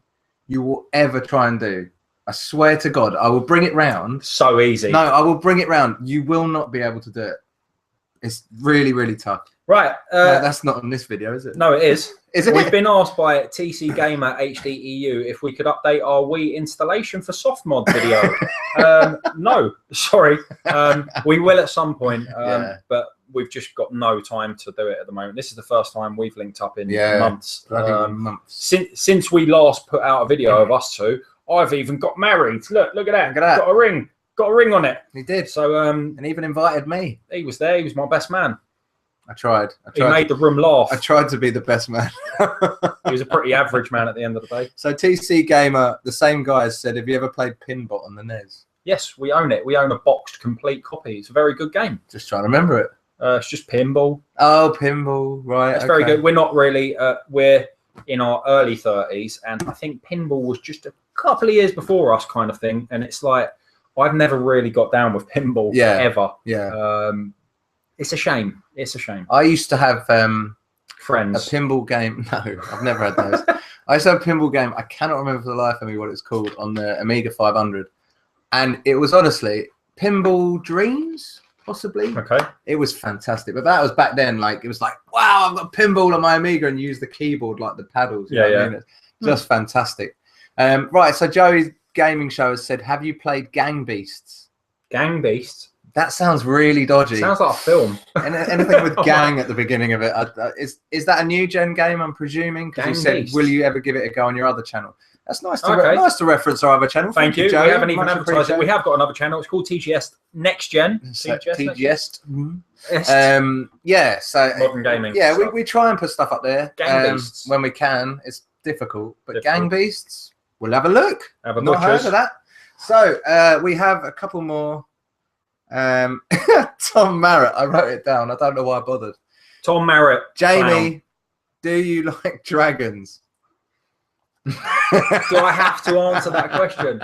you will ever try and do. I swear to God, I will bring it round. So easy. No, I will bring it round. You will not be able to do it. It's really, really tough. Right. No, that's not on this video, is it? No, it is. Is it? We've been asked by TC Gamer HDEU if we could update our Wii installation for soft mod video. No, sorry. We will at some point, but we've just got no time to do it at the moment. This is the first time we've linked up in months. Since we last put out a video of us two, I've even got married. Look at that. Got a ring. Got a ring on it. He did. So and even invited me. He was there. He was my best man. I tried. He made the room laugh. I tried to be the best man. He was a pretty average man at the end of the day. So TC Gamer, the same guy, said, have you ever played Pinbot on the NES? Yes, we own it. We own a boxed complete copy. It's a very good game. Just trying to remember it. It's just pinball. Oh, pinball. Right. It's very good. We're not really, we're in our early 30s, and I think pinball was just a couple of years before us kind of thing. And it's like, I've never really got down with pinball ever. Yeah. It's a shame. It's a shame. I used to have friends. A pinball game. No, I've never had those. I used to have a pinball game. I cannot remember for the life of me what it's called on the Amiga 500. And it was honestly Pinball Dreams, possibly. Okay. It was fantastic. But that was back then. Like, it was like, wow, I've got pinball on my Amiga and use the keyboard like the paddles. You know what I mean? It's just fantastic. Right. So Joey's gaming show has said, have you played Gang Beasts? Gang Beasts? That sounds really dodgy. Sounds like a film. Anything with gang at the beginning of it. Is that a new gen game, I'm presuming? Because you said, will you ever give it a go on your other channel? That's nice to, nice to reference our other channel. Thank you. Joey. We haven't even advertised it. We have got another channel. It's called TGS Next Gen. TGS. Yeah. So modern gaming. Yeah, we try and put stuff up there Gang Beasts when we can. It's difficult, but Gang Beasts, we'll have a look. Have a Not heard of that. So we have a couple more. Tom Marrett, I wrote it down. I don't know why I bothered. Tom Marrett. Jamie, do you like dragons? Do I have to answer that question?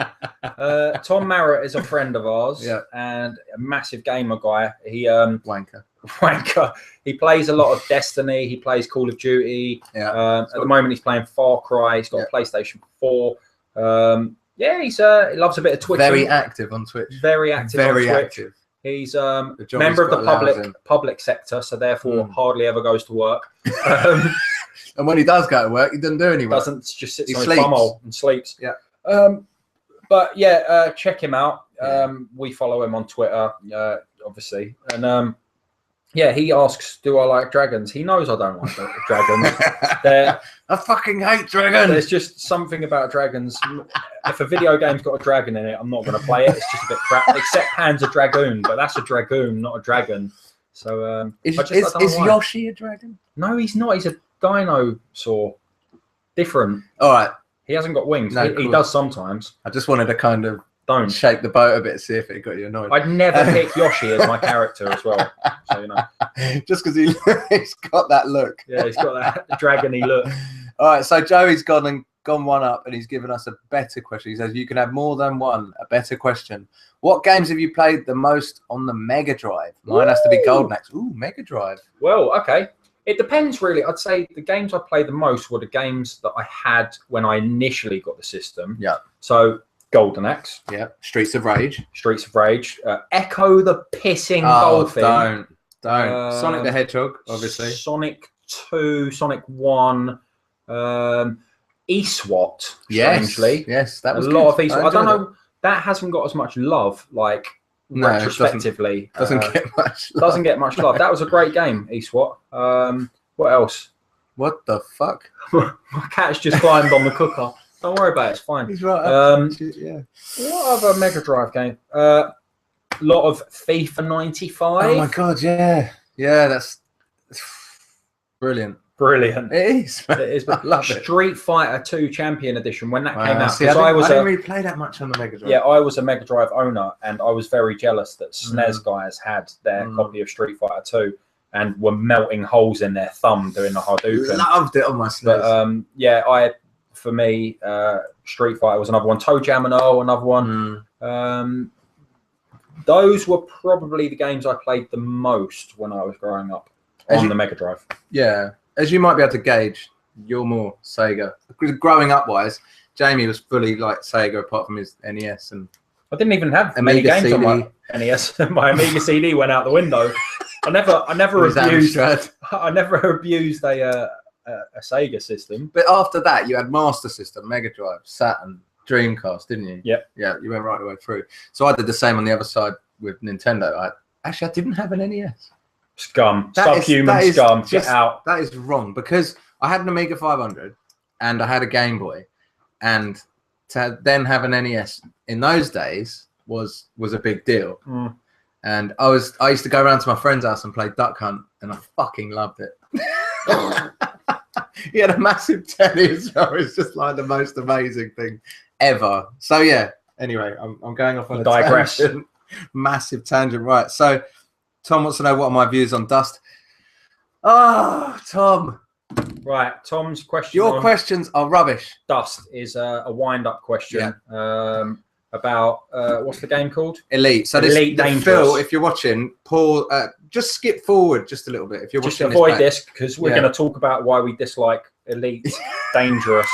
Tom Marrett is a friend of ours and a massive gamer guy. He wanker. He plays a lot of Destiny. He plays Call of Duty. At the moment, he's playing Far Cry. He's got a PlayStation 4. He loves a bit of Twitch. Very active on Twitch. Very active. Very on Twitch. active. He's member of the public sector, so therefore hardly ever goes to work. And when he does go to work, he doesn't do any work. Doesn't, just sits on his bumhole and sleeps. Yeah. But yeah, check him out. We follow him on Twitter, obviously, and he asks, "Do I like dragons?" He knows I don't like dragons. I fucking hate dragons. There's just something about dragons. If a video game's got a dragon in it, I'm not going to play it. It's just a bit crap. Except Pan's a dragoon, but that's a dragoon, not a dragon. So is Yoshi a dragon? No, he's not. He's a dinosaur. Different. All right. He hasn't got wings. No, he does sometimes. I just wanted to kind of shake the boat a bit, see if it got you annoyed. I'd never pick Yoshi as my character as well. So you know. Just because he's got that look. Yeah, he's got that dragony look. All right, so Joey's gone one up, and he's given us a better question. He says you can have more than one. A better question. What games have you played the most on the Mega Drive? Mine has to be Golden Axe. Ooh, Mega Drive. Well, okay. It depends, really. I'd say the games I played the most were the games that I had when I initially got the system. Yeah. So Golden Axe. Yeah. Streets of Rage. Streets of Rage. Echo the Pissing Oh, Dolphin. don't. Sonic the Hedgehog, obviously. Sonic 2, Sonic 1. eSWAT, strangely. Yes, that was a lot of good. eSWAT. I don't know. That hasn't got as much love, like, No, retrospectively. Doesn't get much love. Doesn't get much love. That was a great game, eSWAT. What else? What the fuck? My cat's just climbed on the cooker. Don't worry about it. It's fine. He's right. Yeah. What other Mega Drive game? A lot of FIFA 95. Oh my god, yeah. Yeah, that's brilliant. Brilliant. It is. It is. I love it. Street Fighter 2 Champion Edition, when that came out. See, I didn't really play that much on the Mega Drive. Yeah, I was a Mega Drive owner, and I was very jealous that SNES guys had their copy of Street Fighter 2 and were melting holes in their thumb doing the Hadouken. Loved it on my SNES. But yeah, for me, Street Fighter was another one. Toe Jam and Earl, another one. Those were probably the games I played the most when I was growing up on the Mega Drive. Yeah. As you might be able to gauge, you're more Sega. Growing up wise, Jamie was fully like Sega apart from his NES. And I didn't even have many games on my NES. My Amiga CD went out the window. I never abused a Sega system. But after that, you had Master System, Mega Drive, Saturn, Dreamcast, didn't you? Yep. Yeah, you went right the way through. So I did the same on the other side with Nintendo. I didn't have an NES. Scum. Subhuman scum. Get out. That is wrong, because I had an Amiga 500 and I had a Game Boy, and to then have an NES in those days was a big deal. And I used to go around to my friend's house and play Duck Hunt, and I fucking loved it. He had a massive telly as well. It's just like the most amazing thing ever. So yeah. Anyway, I'm going off on a tangent. Massive tangent, right? So Tom wants to know what are my views on Dust. Oh, Tom. Right, Tom's question. Your questions are rubbish. Dust is a wind-up question about what's the game called? Elite. So Elite Dangerous. Phil, if you're watching, pause. Just skip forward just a little bit. If you're just watching, avoid this because we're going to talk about why we dislike Elite Dangerous.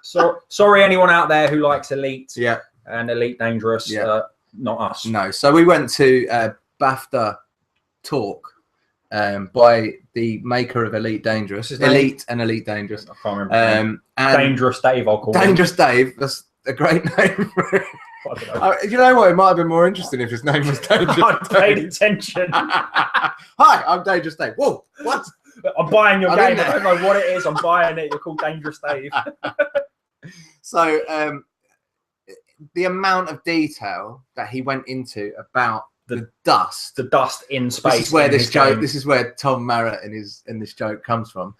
So sorry, anyone out there who likes Elite. Yeah. And Elite Dangerous. Yeah. Not us. No. So we went to BAFTA talk by the maker of Elite Dangerous. Elite and Elite Dangerous. I can't remember. And Dangerous Dave, I'll call Dangerous Dave. That's a great name for it. You know what? It might have been more interesting if his name was Dangerous Dave. I paid attention. Hi, I'm Dangerous Dave. Whoa, what? I'm buying your game. I don't know what it is. I'm buying it. You're called Dangerous Dave. So the amount of detail that he went into about the dust in space. This is where this is where Tom Marrett in this joke comes from.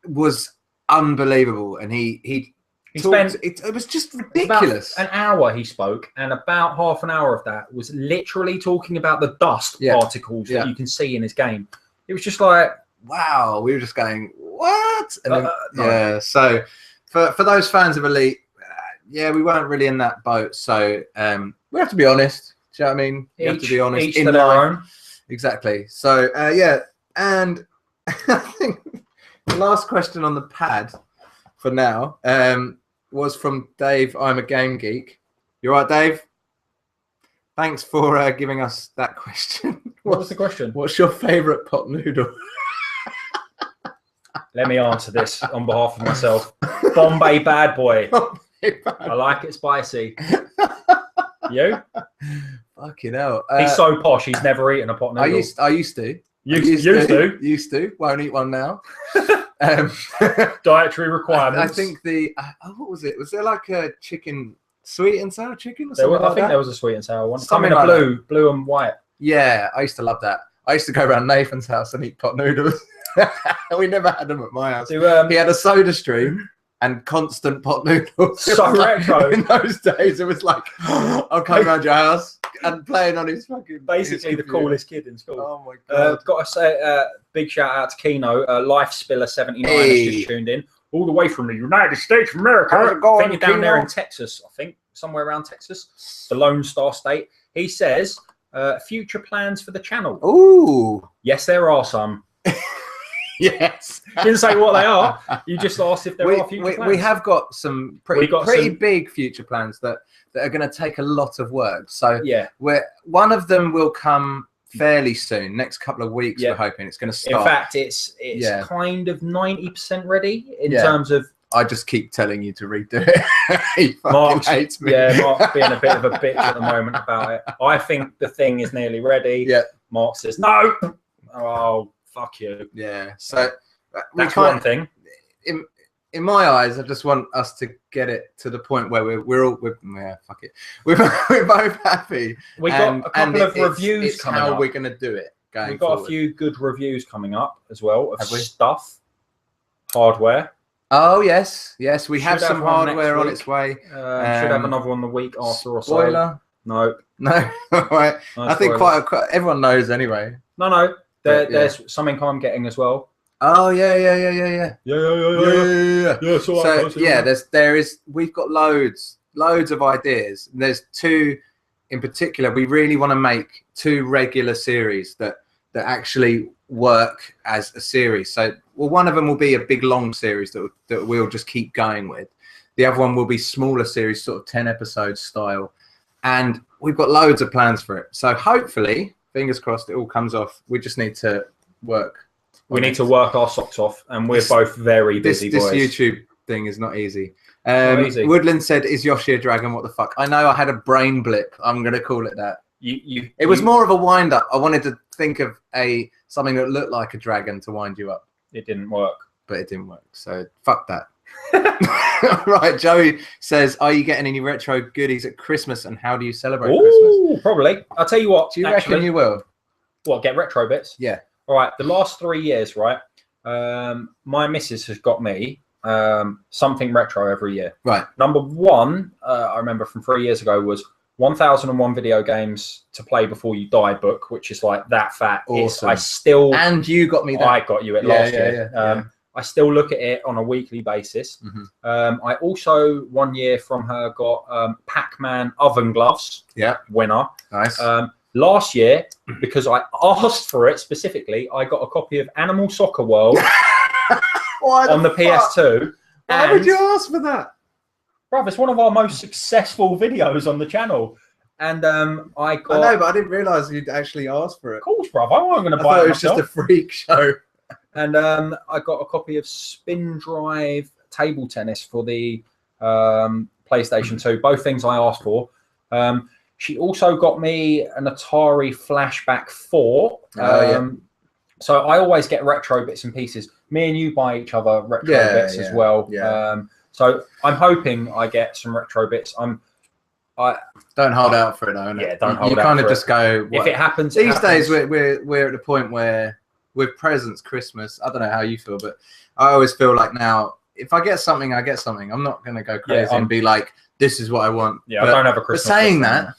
Was unbelievable, and he spent. It was just ridiculous. About an hour he spoke, and about half an hour of that was literally talking about the dust particles that you can see in his game. It was just like, wow. We were just going, what? And then, yeah. So for those fans of Elite, we weren't really in that boat. So we have to be honest. Do you know what I mean? You have to be honest. Each to their own. Exactly. So and I think the last question on the pad for now was from Dave. I'm a game geek. You all right, Dave? Thanks for giving us that question. What was the question? What's your favourite pot noodle? Let me answer this on behalf of myself. Bombay Bad Boy. I like it spicy. You? Fucking hell. He's so posh, he's never eaten a pot noodle. I used to. Used to. Won't eat one now. Dietary requirements. I think what was it? Was there like a chicken, sweet and sour chicken or something? I think there was a sweet and sour one. Something like blue and white. Yeah, I used to love that. I used to go around Nathan's house and eat pot noodles. We never had them at my house. He had a soda stream and constant pot noodles. So retro. In those days, it was like, I'll come around your house and playing on his fucking... Basically the coolest kid in school. Oh, my God. Got to say, big shout out to Keno. Life Spiller 79 has just tuned in. All the way from the United States of America. I think you're down there in Texas, I think. Somewhere around Texas. The Lone Star State. He says, future plans for the channel. Ooh. Yes, there are some. Yes. Didn't say what they are. You just asked if there are future plans. We have got some pretty big future plans that are going to take a lot of work. So yeah, one of them will come fairly soon, next couple of weeks. Yeah. We're hoping it's going to start. In fact, it's kind of 90% ready in terms of. I just keep telling you to redo it. He fucking hates me. Yeah, Mark's being a bit of a bitch at the moment about it. I think the thing is nearly ready. Yeah. Mark says no. Oh, fuck you. Yeah. So that's one thing. In my eyes, I just want us to get it to the point where we're fuck it. We're both happy. We got a couple of reviews coming up. How we're going to do it. We've got a few good reviews coming up as well of stuff, hardware. Oh yes, we have some hardware on its way. Should have another one the week after or so. Spoiler? No. All right. No I think quite everyone knows anyway. No. There's something I'm getting as well. Oh yeah. We've got loads of ideas. There's two in particular. We really want to make two regular series that actually work as a series. So, one of them will be a big long series that we'll just keep going with. The other one will be smaller series, sort of 10 episode style. And we've got loads of plans for it. So hopefully, fingers crossed, it all comes off. We just need to work. We need to work our socks off, and we're both very busy boys. This YouTube thing is not easy. Woodland said, "Is Yoshi a dragon? What the fuck?" I know I had a brain blip. I'm going to call it that. It was more of a wind up. I wanted to think of something that looked like a dragon to wind you up. It didn't work. But it didn't work. So fuck that. Right, Joey says, "Are you getting any retro goodies at Christmas, and how do you celebrate Christmas?" Probably. I'll tell you what. Do you reckon you will? What, get retro bits? Yeah. All right. The last 3 years, right? My missus has got me something retro every year. Right. Number one, I remember from 3 years ago was 1001 video games to play before you die book, which is like that fat. Awesome. And you got me that. I got you it last year. Yeah. I still look at it on a weekly basis. Mm-hmm. I also 1 year from her got Pac-Man oven gloves. Yeah. Winner. Nice. Last year, because I asked for it specifically, I got a copy of Animal Soccer World on the PS2. Why would you ask for that? Bruv, it's one of our most successful videos on the channel. And I got... I know, but I didn't realise you'd actually asked for it. Of course, bruv. I wasn't going to buy it myself. It was just a freak show. And I got a copy of Spin Drive Table Tennis for the PlayStation 2. Both things I asked for. She also got me an Atari Flashback 4. So I always get retro bits and pieces. Me and you buy each other retro bits as well. Yeah. So I'm hoping I get some retro bits. Don't hold out for it, though. Yeah, don't hold out for it. You kind of just go. If it happens, these days we're at the point where with presents, Christmas. I don't know how you feel, but I always feel like now, if I get something, I get something. I'm not going to go crazy and be like, "This is what I want." Yeah, I don't have a Christmas. But saying that,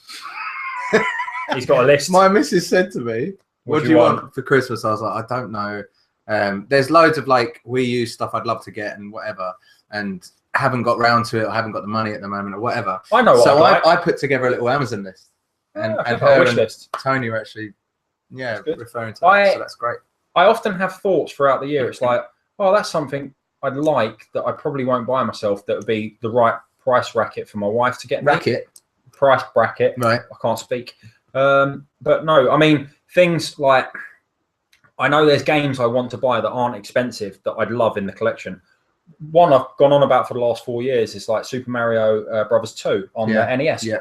he's got a list. My missus said to me, "What do you want for Christmas?" I was like, "I don't know." There's loads of like Wii U stuff I'd love to get and whatever, and haven't got round to it. I haven't got the money at the moment or whatever. I know. So I put together a little Amazon list, and her wish and list. Tony were actually referring to that. So that's great. I often have thoughts throughout the year. It's like, oh, that's something I'd like that I probably won't buy myself. That would be the right price bracket for my wife to get. Price bracket. Right. I can't speak. But no, I mean things like, I know there's games I want to buy that aren't expensive that I'd love in the collection. One I've gone on about for the last 4 years is like Super Mario Brothers 2 on the NES. Yeah.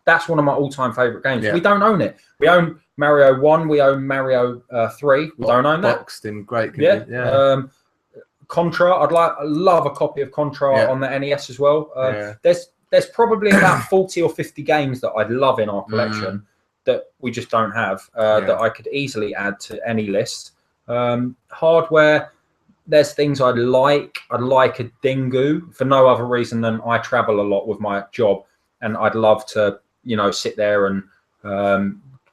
That's one of my all-time favorite games. Yeah. We don't own it. We own Mario 1. We own Mario 3. We don't own that. Boxed in great condition. Yeah. Contra. I love a copy of Contra on the NES as well. There's probably about 40 or 50 games that I'd love in our collection that we just don't have. That I could easily add to any list. Hardware. There's things I'd like. I'd like a Dingu for no other reason than I travel a lot with my job, and I'd love to, sit there and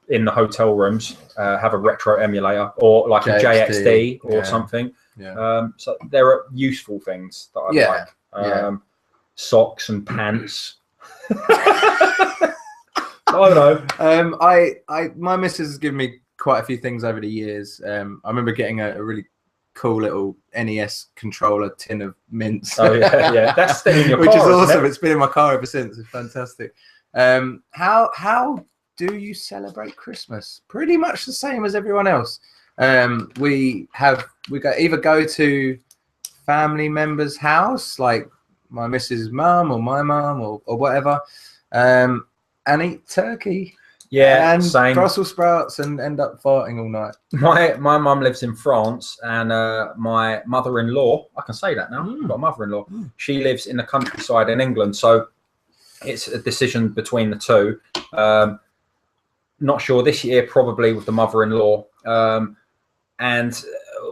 in the hotel rooms have a retro emulator or like a JXD or something. Yeah. So there are useful things that I like. Socks and pants. I don't know. My missus has given me quite a few things over the years. I remember getting a really cool little NES controller tin of mints. Oh yeah, that's still in your which car, is awesome. isn't it? It's been in my car ever since. It's fantastic. How do you celebrate Christmas? Pretty much the same as everyone else. We either go to family members' house, like my missus' mum or my mum or whatever, and eat turkey. Yeah, and same. Brussels sprouts and end up farting all night. My mum lives in France, and my mother-in-law, I can say that now, I've got a mother-in-law, she lives in the countryside in England, so it's a decision between the two. Not sure this year, probably with the mother-in-law, and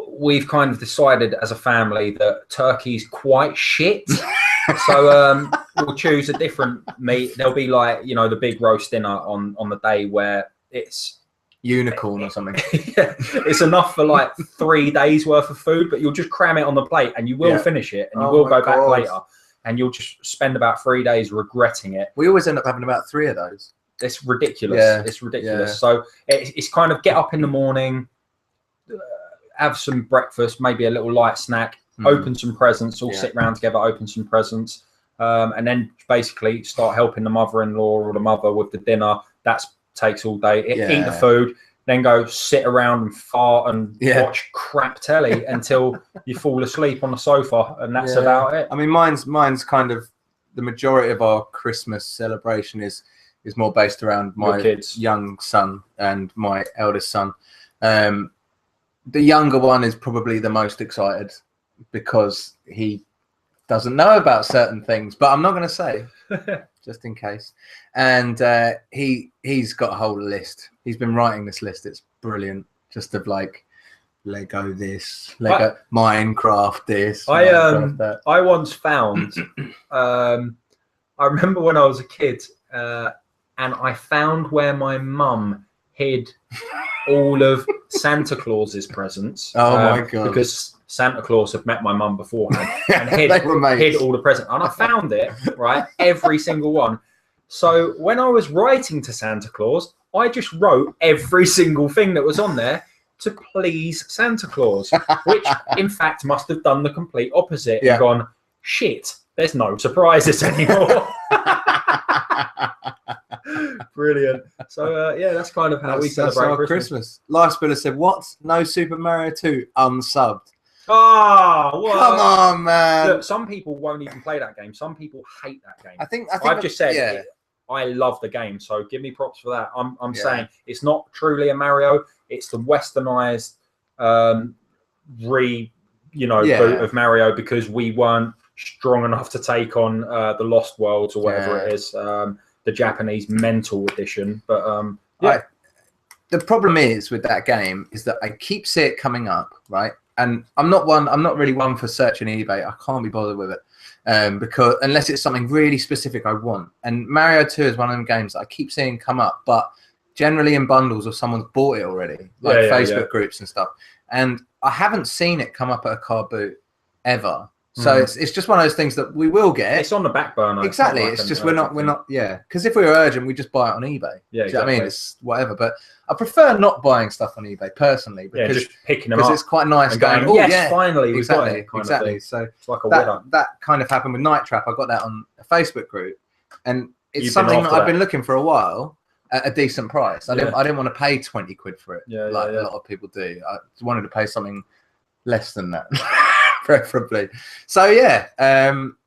we've kind of decided as a family that turkey's quite shit. So we'll choose a different meat. There'll be like, you know, the big roast dinner on the day where it's unicorn or something. Yeah, it's enough for like 3 days worth of food, but you'll just cram it on the plate and you will finish it, and you will go back later, and you'll just spend about 3 days regretting it. We always end up having about 3 of those. It's ridiculous. Yeah, it's ridiculous. Yeah. So it's kind of get up in the morning, have some breakfast, maybe a little light snack, open some presents, all sit around together, open some presents, and then basically start helping the mother-in-law or the mother with the dinner. That takes all day. Eat the food, then go sit around and fart and watch crap telly until you fall asleep on the sofa, and that's about it. I mean, mine's kind of the majority of our Christmas celebration is more based around my young son and my eldest son. The younger one is probably the most excited because he doesn't know about certain things, but I'm not going to say just in case. And he's got a whole list. He's been writing this list. It's brilliant. Just of like Lego this, Lego Minecraft this. Minecraft that. I once found. I remember when I was a kid, and I found where my mum hid all of Santa Claus's presents. Oh my god! Because Santa Claus had met my mum beforehand and hid all the presents, and I found it right, every single one. So when I was writing to Santa Claus, I just wrote every single thing that was on there to please Santa Claus, which in fact must have done the complete opposite and gone, shit, there's no surprises anymore. Brilliant. So yeah, that's kind of how we celebrate Christmas. Lifespiller said, "What? No Super Mario 2 unsubbed." Oh, what? Come on, man. Look, some people won't even play that game. Some people hate that game. I've just said I love the game, so give me props for that. I'm saying it's not truly a Mario. It's the westernized boot of Mario, because we weren't strong enough to take on the Lost Worlds or whatever it is. The Japanese mental edition, but the problem is with that game is that I keep seeing it coming up, right? And I'm not really one for searching eBay. I can't be bothered with it because unless it's something really specific I want. And Mario 2 is one of them games that I keep seeing come up, but generally in bundles or someone's bought it already, like Facebook groups and stuff. And I haven't seen it come up at a car boot ever. So it's just one of those things that we will get. It's on the back burner. Exactly. It's just we're not. Because if we were urgent, we just buy it on eBay. Yeah, exactly. Do you know what I mean? It's whatever. But I prefer not buying stuff on eBay personally, because just picking them up. It's quite nice and going, yes, finally, we've got it. Exactly. So it's like a winner. That kind of happened with Night Trap. I got that on a Facebook group, and it's something that I've been looking for a while at a decent price. I didn't want to pay 20 quid for it, like a lot of people do. I wanted to pay something less than that. Preferably. So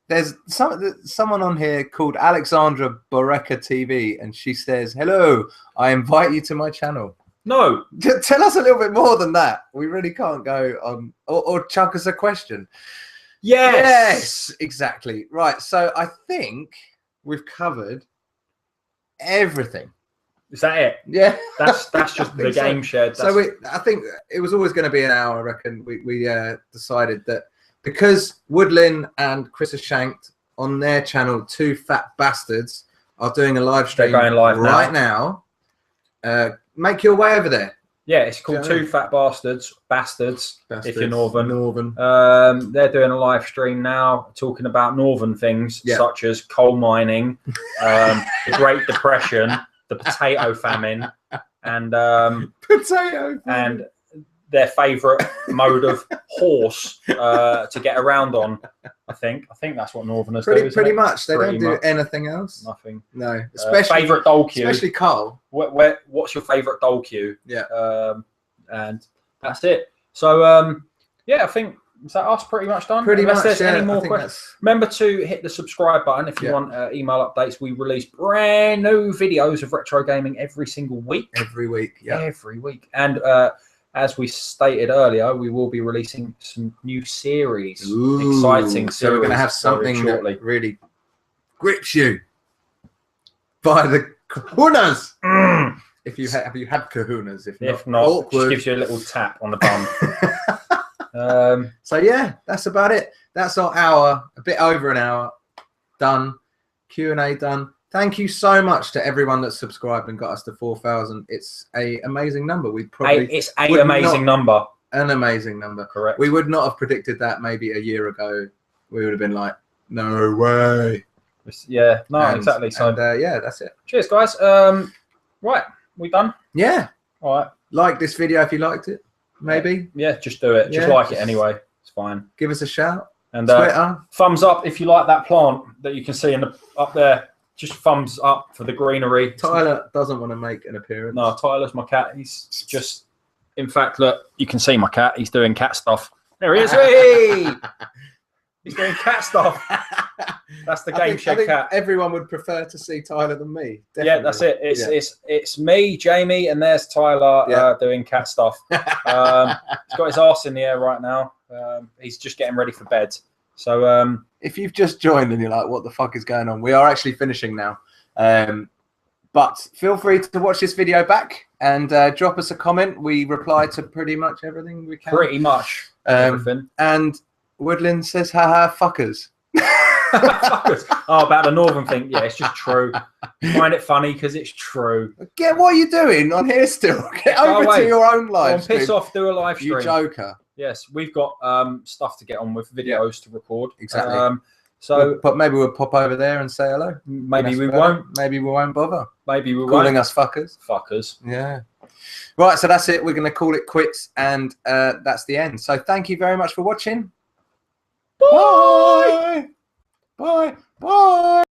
there's someone on here called Alexandra Boreka TV, and she says, "Hello, I invite you to my channel." No, tell us a little bit more than that. We really can't go on, or chuck us a question. Yes, exactly. Right. So I think we've covered everything. Is that it? Yeah, that's just the game shed. So I think it was always going to be an hour. I reckon we decided that because Woodlin and Chris has shanked on their channel, Two Fat Bastards, are doing a live stream right now. Make your way over there. Yeah, it's called Two Fat Bastards. Bastards. If you're Northern. They're doing a live stream now, talking about Northern things such as coal mining, the Great Depression, the potato famine, and Potato. and their favourite mode of horse to get around on. I think that's what Northerners do. Pretty much. They don't do anything else. Nothing. No. Especially favourite dole queue. Especially Carl. What's your favourite dole queue? Yeah. And that's it. So yeah, I think is that us pretty much done. Pretty Unless much. there's any more questions. Remember to hit the subscribe button if you want email updates. We release brand new videos of retro gaming every single week. Every week. Yeah. Every week. And as we stated earlier, we will be releasing some new series. Ooh, exciting series. So we're going to have something that really grips you by the kahunas. If you have kahunas. If not, awkward. Just gives you a little tap on the bum. So yeah, that's about it. That's our hour, a bit over an hour done. Q&A done. Thank you so much to everyone that subscribed and got us to 4,000. It's an amazing number. It's an amazing number. An amazing number. Correct. We would not have predicted that maybe a year ago. We would have been like, no way. Yeah, no, exactly. So yeah, that's it. Cheers, guys. Right, we done? Yeah. All right. Like this video if you liked it. Maybe. Yeah, just do it. Just like it anyway. It's fine. Give us a shout. And Twitter. Thumbs up if you like that plant that you can see up there. Just thumbs up for the greenery. Tyler doesn't want to make an appearance. No, Tyler's my cat. He's just, in fact, look, you can see my cat. He's doing cat stuff. There he is. Hey! He's doing cat stuff. That's the Game Shed cat. Everyone would prefer to see Tyler than me. Definitely. Yeah, that's it. It's me, Jamie, and there's Tyler doing cat stuff. He's got his arse in the air right now. He's just getting ready for bed. So if you've just joined and you're like, what the fuck is going on? We are actually finishing now. But feel free to watch this video back and drop us a comment. We reply to pretty much everything we can. Pretty much everything. And Woodland says, haha, fuckers. Fuckers. Oh, about the Northern thing. Yeah, it's just true. You find it funny because it's true. What are you doing on here still? Get over to your own live stream. Piss off, do a live stream. You joker. Yes, we've got stuff to get on with, videos to record. Exactly. But maybe we'll pop over there and say hello. Maybe we won't. Maybe we won't bother. Maybe we won't. Calling us fuckers. Fuckers. Yeah. Right, so that's it. We're going to call it quits, and that's the end. So thank you very much for watching. Bye. Bye. Bye.